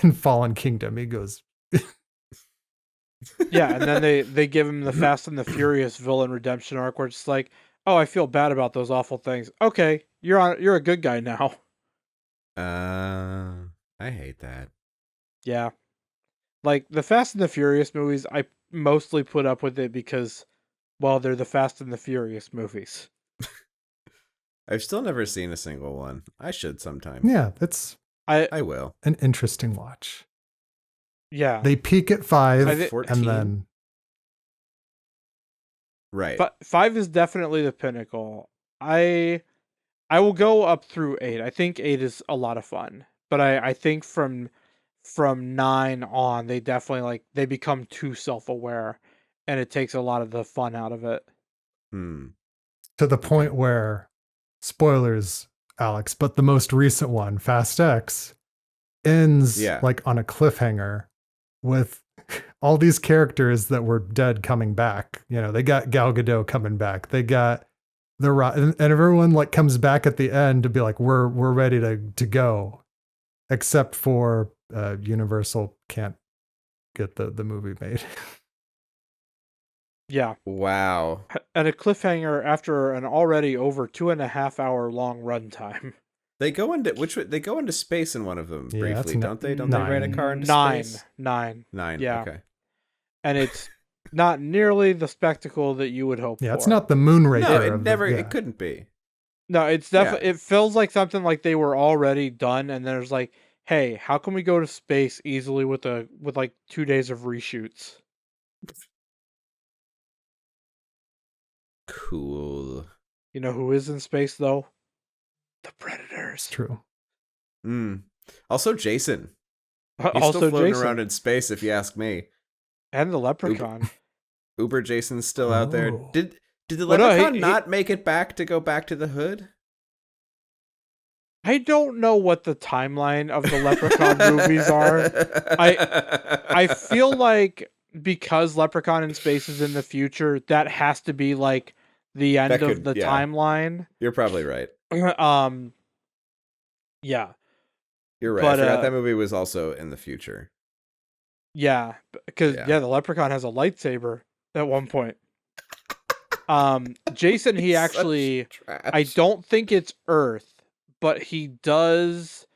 Speaker 3: in Fallen Kingdom. He goes,
Speaker 4: Yeah, and then they give him the Fast and the Furious villain redemption arc where it's like, oh, I feel bad about those awful things. Okay, you're a good guy now.
Speaker 1: I hate that.
Speaker 4: Yeah. Like the Fast and the Furious movies, I mostly put up with it because, well, they're the Fast and the Furious movies.
Speaker 1: I've still never seen a single one. I should sometime.
Speaker 3: yeah, it's
Speaker 1: I will.
Speaker 3: an interesting watch.
Speaker 4: Yeah.
Speaker 3: They peak at 5,
Speaker 4: I thi-
Speaker 1: 14.
Speaker 3: and then
Speaker 1: Right.
Speaker 4: But 5 is definitely the pinnacle. I will go up through 8. I think 8 is a lot of fun. But I think from 9 on, they definitely they become too self-aware, and it takes a lot of the fun out of it.
Speaker 3: to the point where, spoilers, Alex, but the most recent one, Fast X, ends like on a cliffhanger with all these characters that were dead coming back. You know, they got Gal Gadot coming back. They got the and everyone like comes back at the end to be like, we're ready to go, except for Universal can't get the movie made.
Speaker 4: Yeah.
Speaker 1: Wow.
Speaker 4: And a cliffhanger after an already over 2.5 hour long runtime.
Speaker 1: They go into they go into space in one of them
Speaker 3: Yeah, that's
Speaker 1: briefly, don't they? Don't
Speaker 3: nine.
Speaker 1: they ride a car into
Speaker 4: Nine.
Speaker 1: space?
Speaker 4: Nine.
Speaker 1: Yeah.
Speaker 4: Yeah.
Speaker 1: Okay.
Speaker 4: And it's not nearly the spectacle that you would hope for.
Speaker 3: Yeah, it's not the Moonraker.
Speaker 1: No, it
Speaker 3: of
Speaker 1: never.
Speaker 3: The,
Speaker 1: It couldn't be.
Speaker 4: No, it's definitely. It feels like something like they were already done, and there's like, hey, how can we go to space easily with like 2 days of reshoots?
Speaker 1: Cool.
Speaker 4: You know who is in space though? The Predators.
Speaker 3: It's true.
Speaker 1: Also, Jason. He's
Speaker 4: Also,
Speaker 1: still floating
Speaker 4: Jason
Speaker 1: around in space, if you ask me.
Speaker 4: and the Leprechaun.
Speaker 1: Uber Jason's still out there.
Speaker 3: Oh.
Speaker 1: Did the
Speaker 4: Well, no,
Speaker 1: Leprechaun not make it back to go back to the hood?
Speaker 4: I don't know what the timeline of the Leprechaun movies are. I feel like because Leprechaun in Space is in the future, that has to be like the end of the timeline.
Speaker 1: You're probably right.
Speaker 4: Yeah.
Speaker 1: You're right.
Speaker 4: But,
Speaker 1: I forgot that movie was also in the future.
Speaker 4: Yeah, because the Leprechaun has a lightsaber at one point. Jason, he actually, I don't think it's Earth, but he does.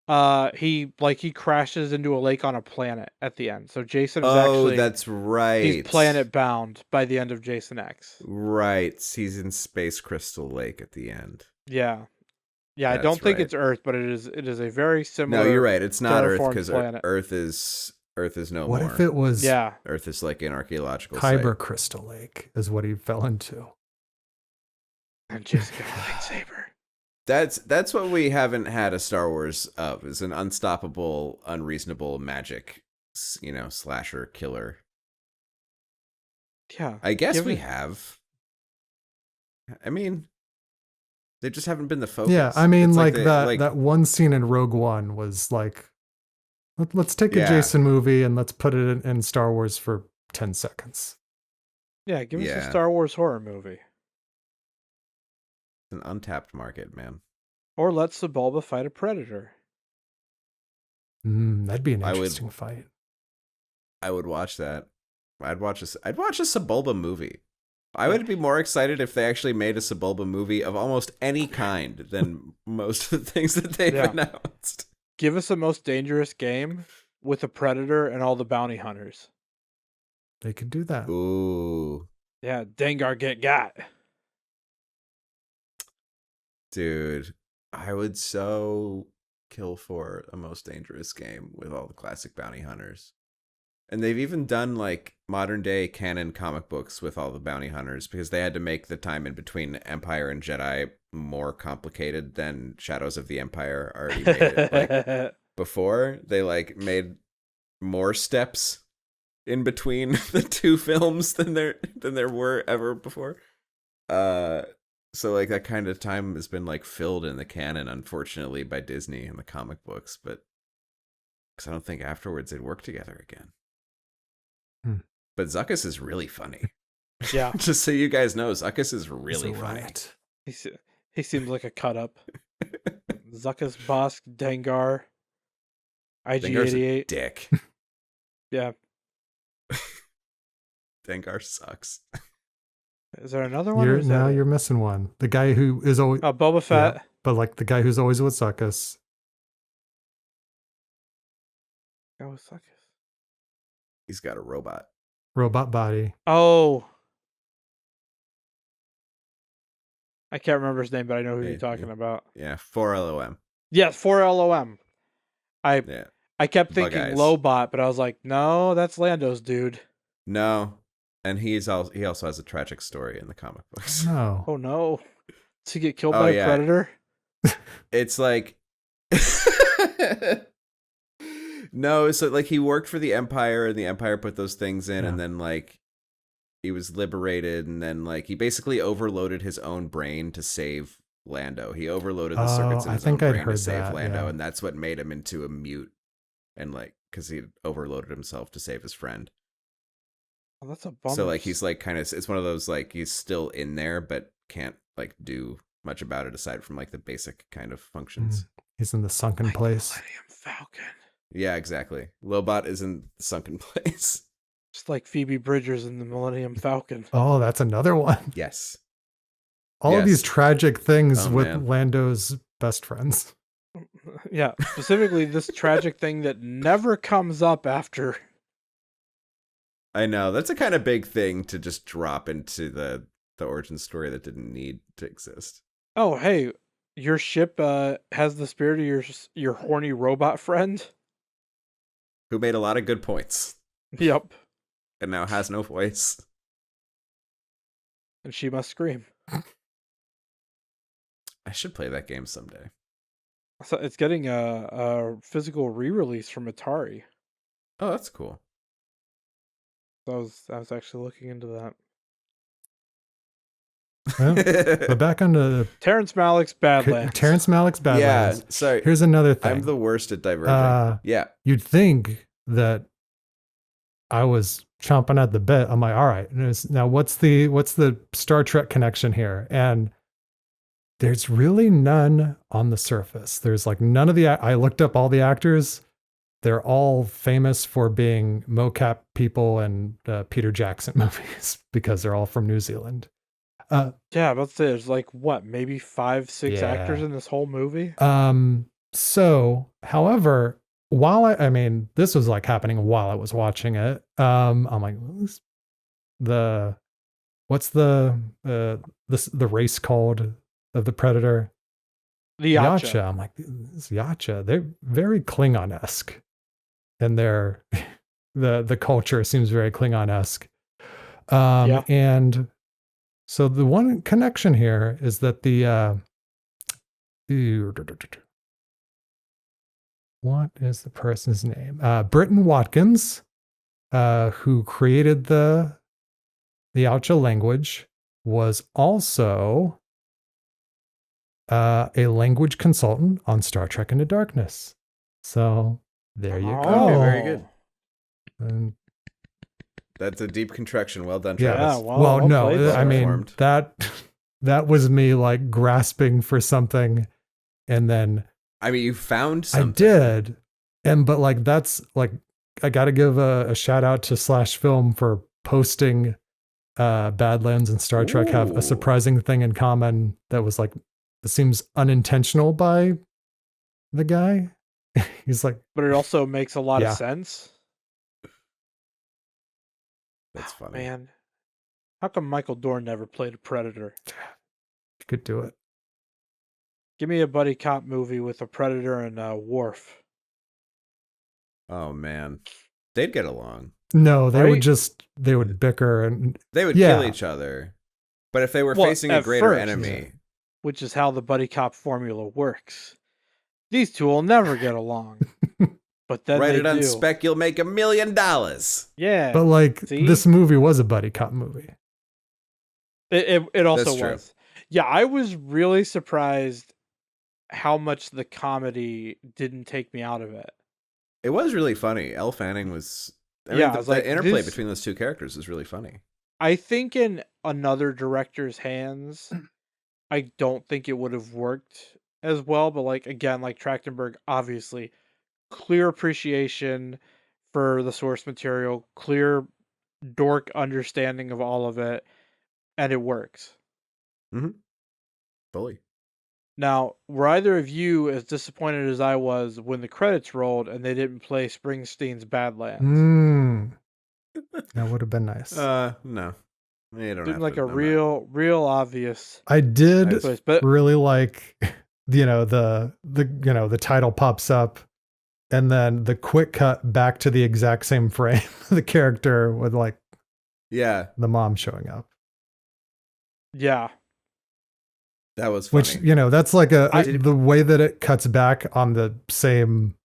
Speaker 4: He crashes into a lake on a planet at the end. So Jason is actually.
Speaker 1: That's right.
Speaker 4: He's planet bound by the end of Jason X.
Speaker 1: Right. He's in Space Crystal Lake at the end.
Speaker 4: Yeah. Yeah, I don't think it's Earth, but it is a very similar.
Speaker 1: No, you're right. It's not Earth because Earth is no more.
Speaker 3: What if it was?
Speaker 4: Yeah,
Speaker 1: Earth is like an archaeological
Speaker 3: Kyber
Speaker 1: site.
Speaker 3: Crystal Lake is what he fell into.
Speaker 4: And just got a lightsaber.
Speaker 1: That's what we haven't had a Star Wars of, is an unstoppable, unreasonable magic, slasher killer.
Speaker 4: Yeah,
Speaker 1: I guess we have. I mean, they just haven't been the focus.
Speaker 3: Yeah, I mean,
Speaker 1: it's
Speaker 3: like that one scene in Rogue One was like, let's take a Jason movie and let's put it in Star Wars for 10 seconds.
Speaker 4: Yeah, give us a Star Wars horror movie.
Speaker 1: It's an untapped market, man.
Speaker 4: Or let Sebulba fight a predator.
Speaker 3: That'd be an interesting fight.
Speaker 1: I would watch that. I'd watch a Sebulba movie. I would be more excited if they actually made a Sebulba movie of almost any kind than most of the things that they've announced.
Speaker 4: Give us a Most Dangerous Game with a predator and all the bounty hunters.
Speaker 3: They could do that.
Speaker 1: Ooh.
Speaker 4: Yeah, Dengar get got.
Speaker 1: Dude, I would so kill for a Most Dangerous Game with all the classic bounty hunters. And they've even done like modern day canon comic books with all the bounty hunters because they had to make the time in between Empire and Jedi more complicated than Shadows of the Empire already made it. Like, before, they like made more steps in between the two films than there were ever before. So like that kind of time has been like filled in the canon, unfortunately, by Disney and the comic books, but because I don't think afterwards they'd work together again. But Zuckuss is really funny.
Speaker 4: Yeah.
Speaker 1: Just so you guys know, Zuckuss is really funny.
Speaker 3: Right.
Speaker 4: He seems like a cut up. Zuckuss, Bosk, Dengar, IG-88.
Speaker 1: Dick.
Speaker 4: Yeah.
Speaker 1: Dengar sucks.
Speaker 4: Is there another one?
Speaker 3: You're missing one. The guy who is always
Speaker 4: Boba Fett.
Speaker 3: Yeah, but like the guy who's always with Zuckuss.
Speaker 4: Oh, Zuckuss.
Speaker 1: He's got a robot
Speaker 3: body.
Speaker 4: Oh. I can't remember his name, but I know who you're talking about.
Speaker 1: Yeah, 4LOM.
Speaker 4: Yes, 4LOM. I kept thinking Lobot, but I was like, no, that's Lando's dude.
Speaker 1: No. And he also has a tragic story in the comic books.
Speaker 3: No.
Speaker 4: Oh no. Does he get killed by a predator?
Speaker 1: It's like no, so like he worked for the Empire and the Empire put those things in and then like he was liberated and then like he basically overloaded his own brain to save Lando. He overloaded the circuits in his own brain to save Lando, and that's what made him into a mute and like because he overloaded himself to save his friend.
Speaker 4: Oh, that's a bummer.
Speaker 1: So like he's like kind of it's one of those like he's still in there but can't like do much about it aside from like the basic kind of functions.
Speaker 3: He's in the sunken place.
Speaker 4: Millennium Falcon.
Speaker 1: Yeah, exactly. Lobot is in the sunken place.
Speaker 4: Just like Phoebe Bridgers in the Millennium Falcon.
Speaker 3: Oh, that's another one.
Speaker 1: Yes.
Speaker 3: All of these
Speaker 1: Yes.
Speaker 3: tragic things
Speaker 1: Oh,
Speaker 3: with
Speaker 1: man.
Speaker 3: Lando's best friends.
Speaker 4: Yeah, specifically this tragic thing that never comes up after.
Speaker 1: I know. That's a kind of big thing to just drop into the origin story that didn't need to exist.
Speaker 4: Oh, hey, your ship has the spirit of your horny robot friend.
Speaker 1: Who made a lot of good points
Speaker 4: Yep,
Speaker 1: and now has no voice.
Speaker 4: and she must scream.
Speaker 1: I should play that game someday.
Speaker 4: So it's getting a physical re-release from Atari.
Speaker 1: Oh, that's cool.
Speaker 4: So I was actually looking into that.
Speaker 3: Well, but back on the
Speaker 4: Terrence Malick's Badlands.
Speaker 3: Terrence Malick's Badlands.
Speaker 1: Yeah, sorry.
Speaker 3: Here's another thing.
Speaker 1: I'm the worst at diverging. Yeah.
Speaker 3: You'd think that I was chomping at the bit. I'm like, all right, now what's the Star Trek connection here? And there's really none on the surface. There's like none of the. I looked up all the actors. They're all famous for being mocap people in Peter Jackson movies because they're all from New Zealand.
Speaker 4: Yeah, about to say there's like what, maybe 5, 6
Speaker 3: Yeah.
Speaker 4: actors in this whole movie.
Speaker 3: So, however, while I mean, this was like happening while I was watching it. I'm like, what's the race called of the Predator?
Speaker 4: The Yacha.
Speaker 3: I'm like, this Yacha. They're very Klingon-esque, and the culture seems very Klingon-esque.
Speaker 4: Yeah.
Speaker 3: And so the one connection here is that what is the person's name? Britton Watkins, who created the Yacha language, was also a language consultant on Star Trek Into Darkness. So there you go.
Speaker 1: Okay, very good.
Speaker 3: And
Speaker 1: That's a deep contraction. Well done,
Speaker 3: yeah,
Speaker 1: Travis.
Speaker 4: well played,
Speaker 3: no,
Speaker 4: sir.
Speaker 3: I mean
Speaker 1: Informed.
Speaker 3: that was me like grasping for something, and then
Speaker 1: I mean, you found something.
Speaker 3: I did, but like that's like I got to give a shout out to Slash Film for posting Badlands and Star Trek have
Speaker 1: Ooh.
Speaker 3: a surprising thing in common that was like it seems unintentional by the guy. He's like,
Speaker 4: But it also makes a lot
Speaker 3: Yeah.
Speaker 4: of sense.
Speaker 1: That's funny.
Speaker 4: Man, how come Michael Dorn never played a Predator?
Speaker 3: you could do it.
Speaker 4: Give me a buddy cop movie with a Predator and a Worf.
Speaker 1: Oh, man. They'd get along.
Speaker 3: No, they
Speaker 4: Right?
Speaker 3: would bicker and
Speaker 1: They would
Speaker 3: Yeah.
Speaker 1: kill each other. But if they were
Speaker 4: Well,
Speaker 1: facing a
Speaker 4: at
Speaker 1: greater
Speaker 4: first,
Speaker 1: enemy,
Speaker 4: which is how the buddy cop formula works. These two will never get along. But then
Speaker 1: write
Speaker 4: they
Speaker 1: it on
Speaker 4: do.
Speaker 1: spec, you'll make $1 million.
Speaker 4: Yeah.
Speaker 3: but like
Speaker 4: See?
Speaker 3: this movie was a buddy cop movie.
Speaker 4: It also
Speaker 1: That's true.
Speaker 4: was. Yeah, I was really surprised how much the comedy didn't take me out of it.
Speaker 1: It was really funny. Elle Fanning was... I
Speaker 4: Yeah,
Speaker 1: mean,
Speaker 4: I was
Speaker 1: the
Speaker 4: like,
Speaker 1: interplay
Speaker 4: this-
Speaker 1: between those two characters is really funny.
Speaker 4: I think in another director's hands, I don't think it would have worked as well. But like again, like Trachtenberg, obviously, clear appreciation for the source material, clear dork understanding of all of it, and it works.
Speaker 1: Fully.
Speaker 4: Now, were either of you as disappointed as I was when the credits rolled and they didn't play Springsteen's Badlands?
Speaker 3: That would have been nice.
Speaker 1: No. You don't
Speaker 4: Seemed
Speaker 1: have
Speaker 4: like
Speaker 1: to
Speaker 4: a
Speaker 1: know
Speaker 4: real obvious
Speaker 3: I did
Speaker 4: choice, but
Speaker 3: really like, the title pops up, and then the quick cut back to the exact same frame, the character with like
Speaker 1: that. Yeah,
Speaker 3: the mom showing up.
Speaker 4: yeah,
Speaker 1: that was funny.
Speaker 3: Which, that's like
Speaker 1: I-
Speaker 3: the way that it cuts back on the same,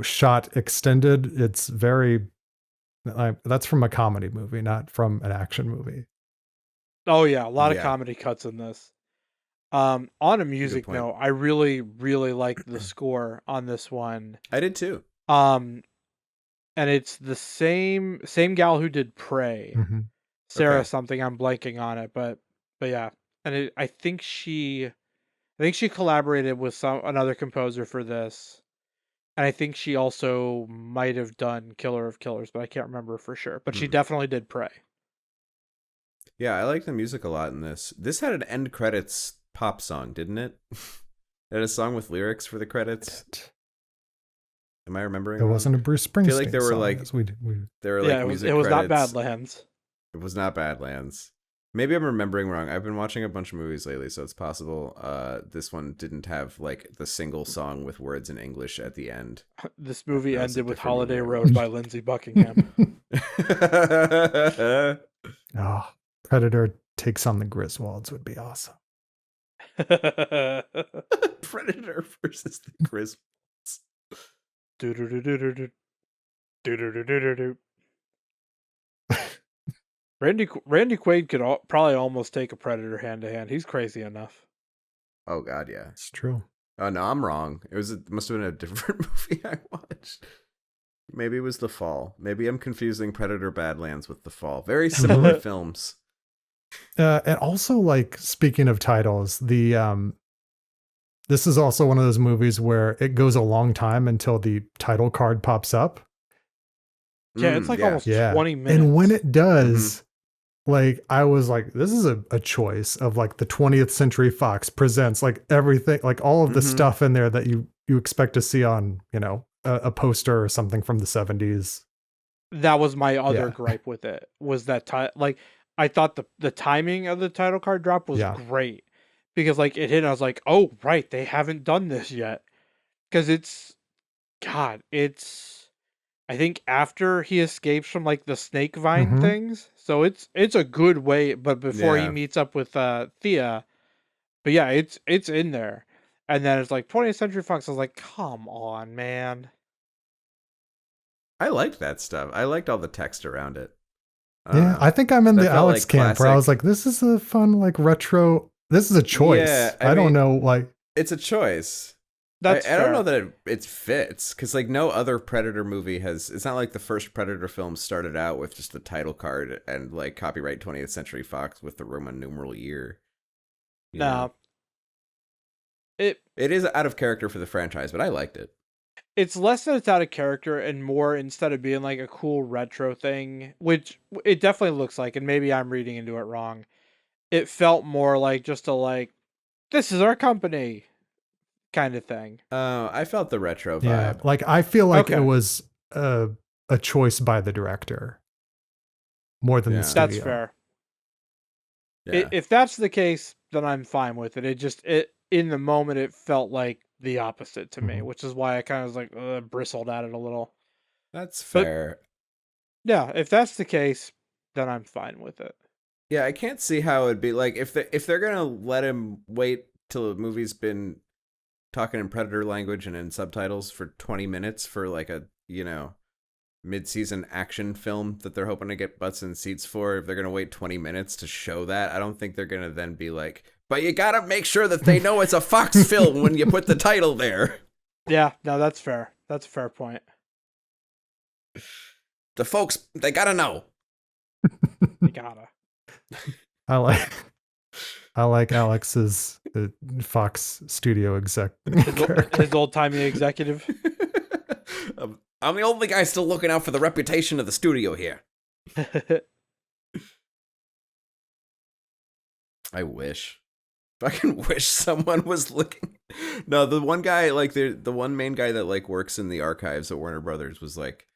Speaker 3: shot extended. It's very, that's from a comedy movie, not from an action movie.
Speaker 4: oh yeah, a lot of
Speaker 1: Yeah.
Speaker 4: comedy cuts in this. On a music
Speaker 1: point.
Speaker 4: note, I really liked the score on this one.
Speaker 1: I did too.
Speaker 4: And it's the same gal who did Prey.
Speaker 3: Mhm.
Speaker 4: Sarah
Speaker 1: Okay.
Speaker 4: something, I'm blanking on it, but yeah. And I think she collaborated with another composer for this. And I think she also might have done Killer of Killers, but I can't remember for sure. But she definitely did Prey.
Speaker 1: Yeah, I like the music a lot in this. This had an end credits pop song, didn't it? It had a song with lyrics for the credits. Am I remembering?
Speaker 3: It
Speaker 1: wrong?
Speaker 3: wasn't a Bruce Springsteen
Speaker 1: I feel like there were
Speaker 3: song,
Speaker 1: like
Speaker 3: as we
Speaker 1: there were like music
Speaker 4: it was not
Speaker 1: credits.
Speaker 4: Badlands.
Speaker 1: It was not Badlands. Maybe I'm remembering wrong. I've been watching a bunch of movies lately, so it's possible this one didn't have like the single song with words in English at the end.
Speaker 4: This movie
Speaker 1: That was a
Speaker 4: ended with
Speaker 1: different
Speaker 4: Holiday
Speaker 1: movie.
Speaker 4: Road by Lindsey Buckingham.
Speaker 3: Oh, Predator takes on the Griswolds would be awesome.
Speaker 1: Predator versus the Griswolds.
Speaker 4: Randy Quaid could probably almost take a Predator hand to hand. He's crazy enough.
Speaker 1: Oh God, yeah.
Speaker 3: It's true.
Speaker 1: Oh no, I'm wrong. It must have been a different movie I watched. Maybe it was The Fall. Maybe I'm confusing Predator Badlands with The Fall. Very similar films.
Speaker 3: And also, like, speaking of titles, this is also one of those movies where it goes a long time until the title card pops up.
Speaker 4: Yeah, it's like almost 20 minutes.
Speaker 3: And when it does, like, I was like, this is a choice of like the 20th Century Fox presents like everything, like all of the stuff in there that you expect to see on, you know, a poster or something from the 70s.
Speaker 4: That was my other gripe with it, was that like I thought the timing of the title card drop was great, because like it hit and I was like, oh right, they haven't done this yet, because it's I think after he escapes from like the snake vine things, so it's a good way, but before he meets up with Thea, but yeah, it's in there, and then it's like 20th Century Fox. I was like, come on, man.
Speaker 1: I liked that stuff. I liked all the text around it.
Speaker 3: I think I'm in the Alex
Speaker 1: like
Speaker 3: camp, where I was like, this is a fun, like, retro. This is a choice.
Speaker 1: Yeah,
Speaker 3: I don't know, like,
Speaker 1: it's a choice.
Speaker 4: That's
Speaker 1: I don't know that it fits, because like no other Predator movie has. It's not like the first Predator film started out with just the title card and like copyright 20th Century Fox with the Roman numeral year.
Speaker 4: No,
Speaker 1: it is out of character for the franchise, but I liked it.
Speaker 4: It's less that it's out of character and more, instead of being like a cool retro thing, which it definitely looks like, and maybe I'm reading into it wrong. It felt more like just a like, this is our company kind of thing.
Speaker 1: I felt the retro vibe.
Speaker 3: Yeah, like I feel like it was a choice by the director more than the studio.
Speaker 4: That's fair.
Speaker 1: Yeah.
Speaker 4: If that's the case, then I'm fine with it. It in the moment it felt like the opposite to me, which is why I kind of was like bristled at it a little.
Speaker 1: That's fair.
Speaker 4: But, yeah, if that's the case, then I'm fine with it.
Speaker 1: Yeah, I can't see how it'd be like if they're gonna let him wait till the movie's been talking in Predator language and in subtitles for 20 minutes for like a, you know, mid-season action film that they're hoping to get butts in seats for. If they're gonna wait 20 minutes to show that, I don't think they're gonna then be like, but you gotta make sure that they know it's a Fox film when you put the title there.
Speaker 4: Yeah, no, that's fair. That's a fair point.
Speaker 1: The folks, they gotta know.
Speaker 4: You gotta.
Speaker 3: I like Alex's Fox studio exec.
Speaker 4: His old-timey executive.
Speaker 1: I'm the only guy still looking out for the reputation of the studio here. I wish. Fucking wish someone was looking. No, the one guy, like the one main guy that like works in the archives at Warner Brothers was like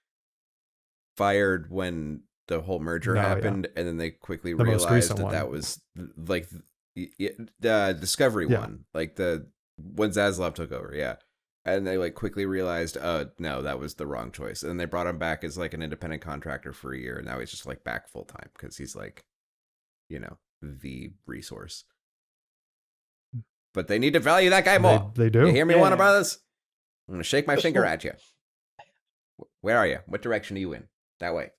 Speaker 1: fired when the whole merger happened, and then they quickly realized that was like the Discovery one, like the when Zaslav took over, and they like quickly realized, no, that was the wrong choice, and then they brought him back as like an independent contractor for a year, and now he's just like back full time because he's like, you know, the resource. But they need to value that guy more.
Speaker 3: They do.
Speaker 1: You hear me, Warner Brothers? I'm gonna shake my finger at you. Where are you? What direction are you in? That way.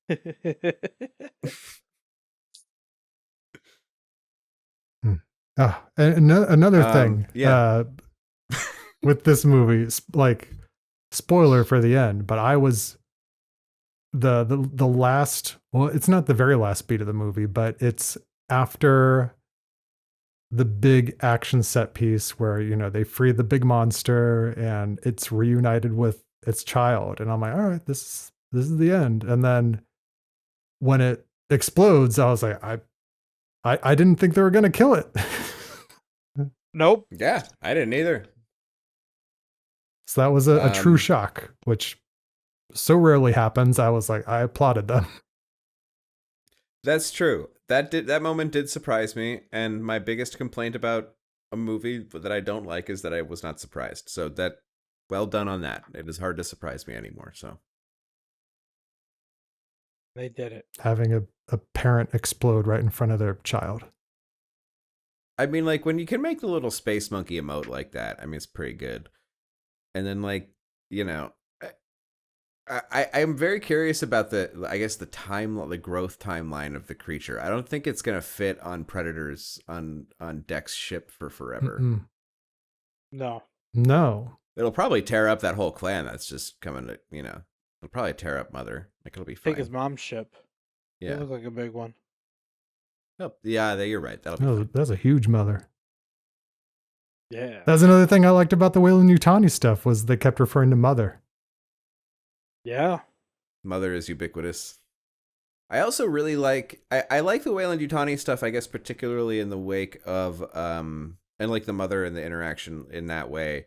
Speaker 3: Another thing with this movie, like, spoiler for the end, but I was the last, well, it's not the very last beat of the movie, but it's after the big action set piece where, you know, they free the big monster and it's reunited with its child. And I'm like, all right, this is the end. And then when it explodes, I was like, I didn't think they were gonna kill it.
Speaker 4: Nope.
Speaker 1: Yeah, I didn't either.
Speaker 3: So that was a true shock, which so rarely happens. I was like, I applauded them.
Speaker 1: That's true. That moment did surprise me, and my biggest complaint about a movie that I don't like is that I was not surprised. So that, well done on that. It is hard to surprise me anymore. So
Speaker 4: They did it.
Speaker 3: Having a parent explode right in front of their child.
Speaker 1: I mean, like, when you can make the little space monkey emote like that, I mean, it's pretty good. And then, like, you know, I'm very curious about the growth timeline of the creature. I don't think it's gonna fit on Predators on Deck's ship for forever.
Speaker 3: Mm-mm.
Speaker 4: No.
Speaker 1: It'll probably tear up that whole clan that's just coming to, you know, it'll probably tear up Mother. Like, it'll be fine.
Speaker 4: Take his mom's ship.
Speaker 1: Yeah.
Speaker 4: It looked like a big one.
Speaker 1: Oh, yeah, you're right. That'll be fine.
Speaker 3: That's a huge mother.
Speaker 4: Yeah.
Speaker 3: That's another thing I liked about the Weyland-Yutani stuff was they kept referring to Mother.
Speaker 4: Yeah.
Speaker 1: Mother is ubiquitous. I also really like I like the Weyland-Yutani stuff, I guess, particularly in the wake of and like the Mother and the interaction in that way.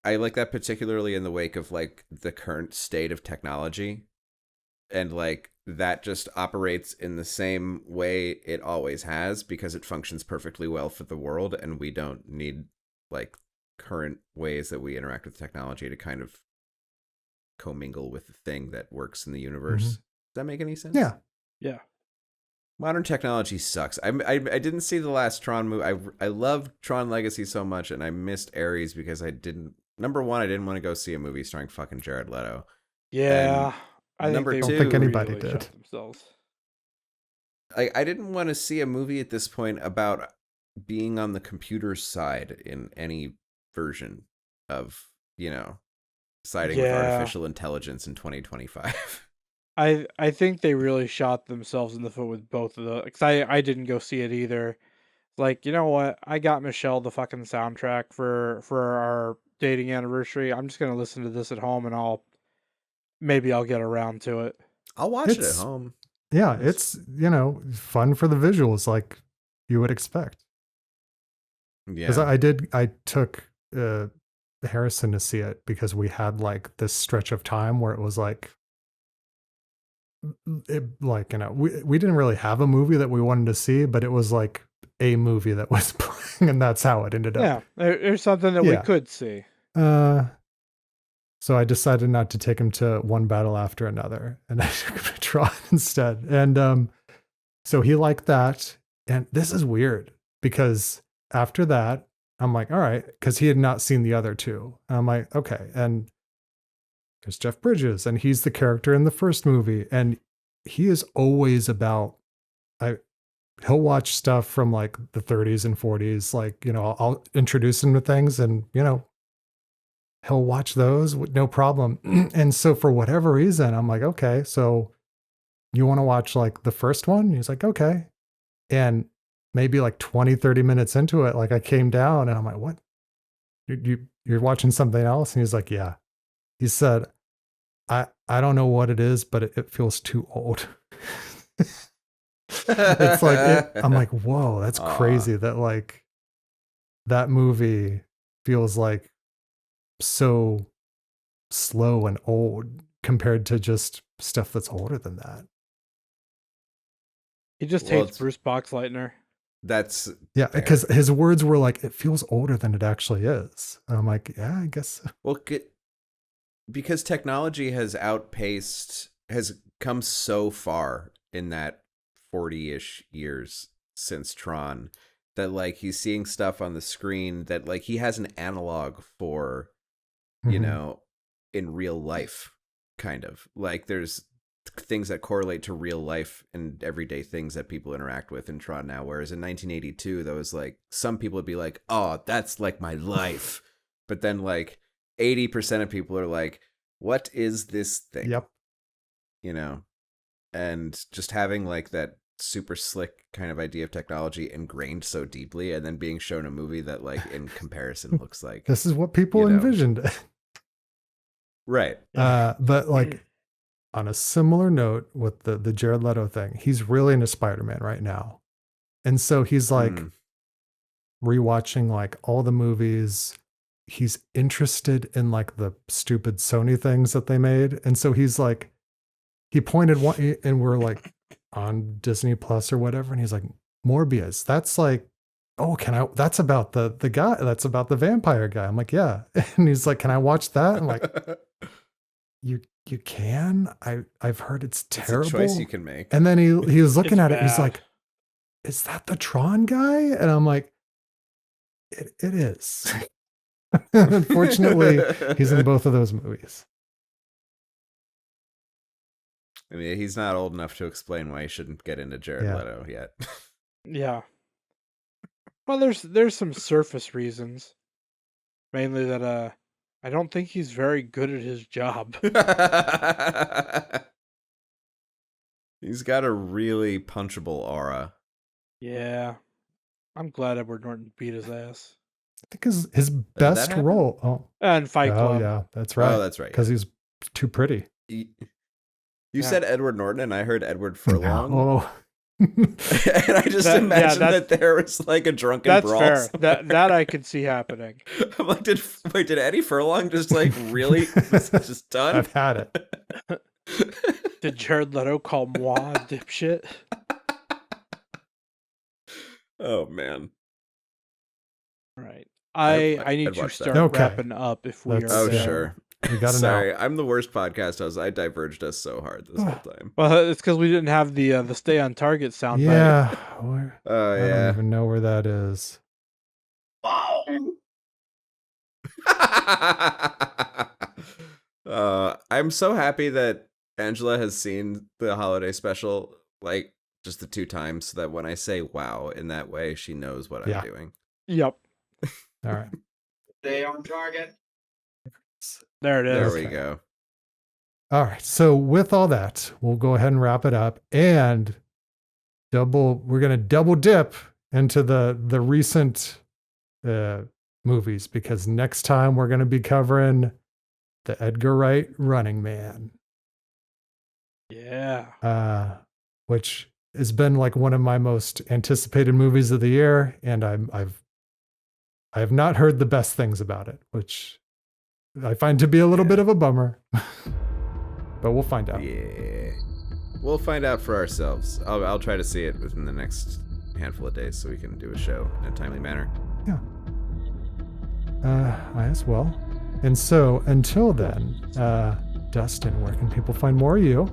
Speaker 1: I like that particularly in the wake of like the current state of technology, and like that just operates in the same way it always has because it functions perfectly well for the world, and we don't need like current ways that we interact with technology to kind of commingle with the thing that works in the universe.
Speaker 3: Mm-hmm.
Speaker 1: Does that make any sense?
Speaker 3: Yeah.
Speaker 4: Yeah.
Speaker 1: Modern technology sucks. I didn't see the last Tron movie. I loved Tron Legacy so much, and I missed Ares because I didn't want to go see a movie starring fucking Jared Leto.
Speaker 4: Yeah.
Speaker 1: And number two,
Speaker 3: I don't think anybody
Speaker 4: really
Speaker 3: did.
Speaker 4: shot themselves.
Speaker 1: I didn't want to see a movie at this point about being on the computer side in any version of, you know, siding with artificial intelligence in 2025.
Speaker 4: I think they really shot themselves in the foot with both of the, because I didn't go see it either. Like, you know what? I got Michelle the fucking soundtrack for our dating anniversary. I'm just gonna listen to this at home, and maybe I'll get around to it.
Speaker 1: I'll watch it at home.
Speaker 3: Yeah, it's, you know, fun for the visuals like you would expect.
Speaker 1: Yeah.
Speaker 3: Because I took Harrison to see it because we had like this stretch of time where it was like, you know, we didn't really have a movie that we wanted to see, but it was like a movie that was playing, and that's how it ended up.
Speaker 4: Yeah, there's something that we could see.
Speaker 3: So I decided not to take him to One Battle After Another, and I took him to Tron instead. And so he liked that. And this is weird because after that, I'm like, all right, because he had not seen the other two. And I'm like, okay. And there's Jeff Bridges, and he's the character in the first movie. And he is always about, he'll watch stuff from like the 30s and 40s. Like, you know, I'll introduce him to things, and, you know, he'll watch those with no problem. And so for whatever reason, I'm like, okay, so you want to watch like the first one? He's like, okay. And maybe like 20, 30 minutes into it, like I came down and I'm like, what? You're watching something else? And he's like, yeah. He said, I don't know what it is, but it feels too old. It's like, I'm like, whoa, that's crazy that like that movie feels like so slow and old compared to just stuff that's older than that.
Speaker 4: He just hates Bruce Boxleitner.
Speaker 1: That's
Speaker 3: because his words were like, it feels older than it actually is. And I'm like, yeah, I guess.
Speaker 1: Well, because technology has come so far in that 40-ish years since Tron that like he's seeing stuff on the screen that like he has an analog for, you know, in real life, kind of like there's things that correlate to real life and everyday things that people interact with in Tron now. Whereas in 1982, that was like, some people would be like, oh, that's like my life. But then like 80% of people are like, what is this thing?
Speaker 3: Yep.
Speaker 1: You know, and just having like that super slick kind of idea of technology ingrained so deeply, and then being shown a movie that like in comparison looks like
Speaker 3: this is what people envisioned.
Speaker 1: Right.
Speaker 3: But like on a similar note with the Jared Leto thing, he's really into Spider-Man right now. And so he's like rewatching like all the movies. He's interested in like the stupid Sony things that they made. And so he's like, he pointed one and we're like on Disney Plus or whatever. And he's like, Morbius, that's like, oh, that's about the guy, that's about the vampire guy. I'm like, yeah. And he's like, can I watch that? I'm like, you can? I've heard it's terrible.
Speaker 1: It's a choice you can make.
Speaker 3: And then he was looking
Speaker 4: It's
Speaker 3: at it. He's
Speaker 4: bad.
Speaker 3: like, is that the Tron guy? And I'm like, it is. Unfortunately, he's in both of those movies.
Speaker 1: I mean, he's not old enough to explain why he shouldn't get into Jared Leto yet.
Speaker 4: Yeah. Well, there's some surface reasons. Mainly that I don't think he's very good at his job.
Speaker 1: He's got a really punchable aura.
Speaker 4: Yeah. I'm glad Edward Norton beat his ass.
Speaker 3: I think his best role. Oh,
Speaker 4: And Fight Club.
Speaker 3: yeah, that's right.
Speaker 1: Oh, that's right.
Speaker 3: Because he's too pretty.
Speaker 1: You said Edward Norton, and I heard Edward Furlong.
Speaker 3: Oh.
Speaker 1: And I just imagined that there was like a drunken brawl.
Speaker 4: That's fair. That I could see happening.
Speaker 1: I'm like, did Eddie Furlong just like really just done?
Speaker 3: I've had it.
Speaker 4: Did Jared Leto call moi a dipshit?
Speaker 1: Oh man.
Speaker 4: Right. I need to start wrapping up if we are
Speaker 1: Oh
Speaker 4: there.
Speaker 1: sure.
Speaker 3: We gotta
Speaker 1: Sorry, I'm the worst podcast host. I diverged us so hard this whole time.
Speaker 4: Well, it's because we didn't have the stay on target sound.
Speaker 3: Yeah.
Speaker 1: Oh
Speaker 3: I don't even know where that is.
Speaker 1: I'm so happy that Angela has seen the holiday special like just the 2 times, so that when I say wow in that way, she knows what I'm doing.
Speaker 4: Yep.
Speaker 3: All right.
Speaker 5: Stay on target.
Speaker 4: There it is.
Speaker 1: There we go.
Speaker 3: All right. So with all that, we'll go ahead and wrap it up and we're going to double dip into the recent movies, because next time we're going to be covering the Edgar Wright Running Man.
Speaker 4: Yeah.
Speaker 3: Which has been like one of my most anticipated movies of the year, and I have not heard the best things about it, which I find to be a little bit of a bummer. But we'll find out.
Speaker 1: Yeah. We'll find out for ourselves. I'll try to see it within the next handful of days so we can do a show in a timely manner.
Speaker 3: Yeah. I as well. And so until then, Dustin, where can people find more of you?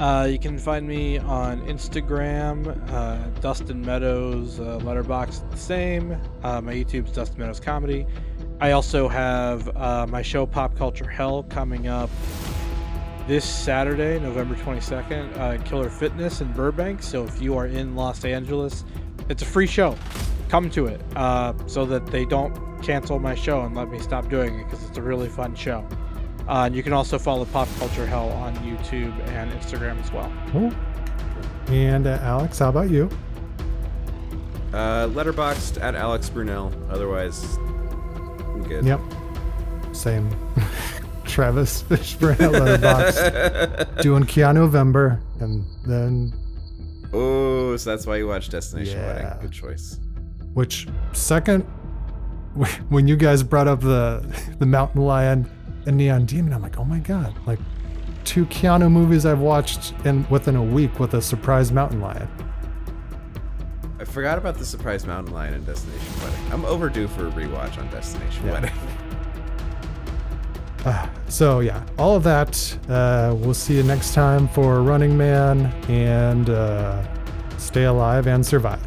Speaker 4: You can find me on Instagram, Dustin Meadows, Letterboxd the same. My YouTube's Dustin Meadows Comedy. I also have my show Pop Culture Hell coming up this Saturday, November 22nd, Killer Fitness in Burbank. So if you are in Los Angeles, it's a free show. Come to it so that they don't cancel my show and let me stop doing it, because it's a really fun show. And you can also follow Pop Culture Hell on YouTube and Instagram as well.
Speaker 3: Cool. And Alex, how about you?
Speaker 1: Letterboxd at Alex Brunel. Otherwise, I'm good.
Speaker 3: Yep. Same. Travis Fishburne at Letterboxd. Doing Keanu November. And then...
Speaker 1: Oh, so that's why you watch Destination Wedding. Good choice.
Speaker 3: Which, second, when you guys brought up the Mountain Lion and Neon Demon, I'm like, oh my god, like 2 Keanu movies I've watched within a week with a surprise Mountain Lion.
Speaker 1: I forgot about the surprise Mountain Lion and Destination Wedding. I'm overdue for a rewatch on Destination Wedding.
Speaker 3: So yeah, all of that. We'll see you next time for Running Man, and stay alive and survive.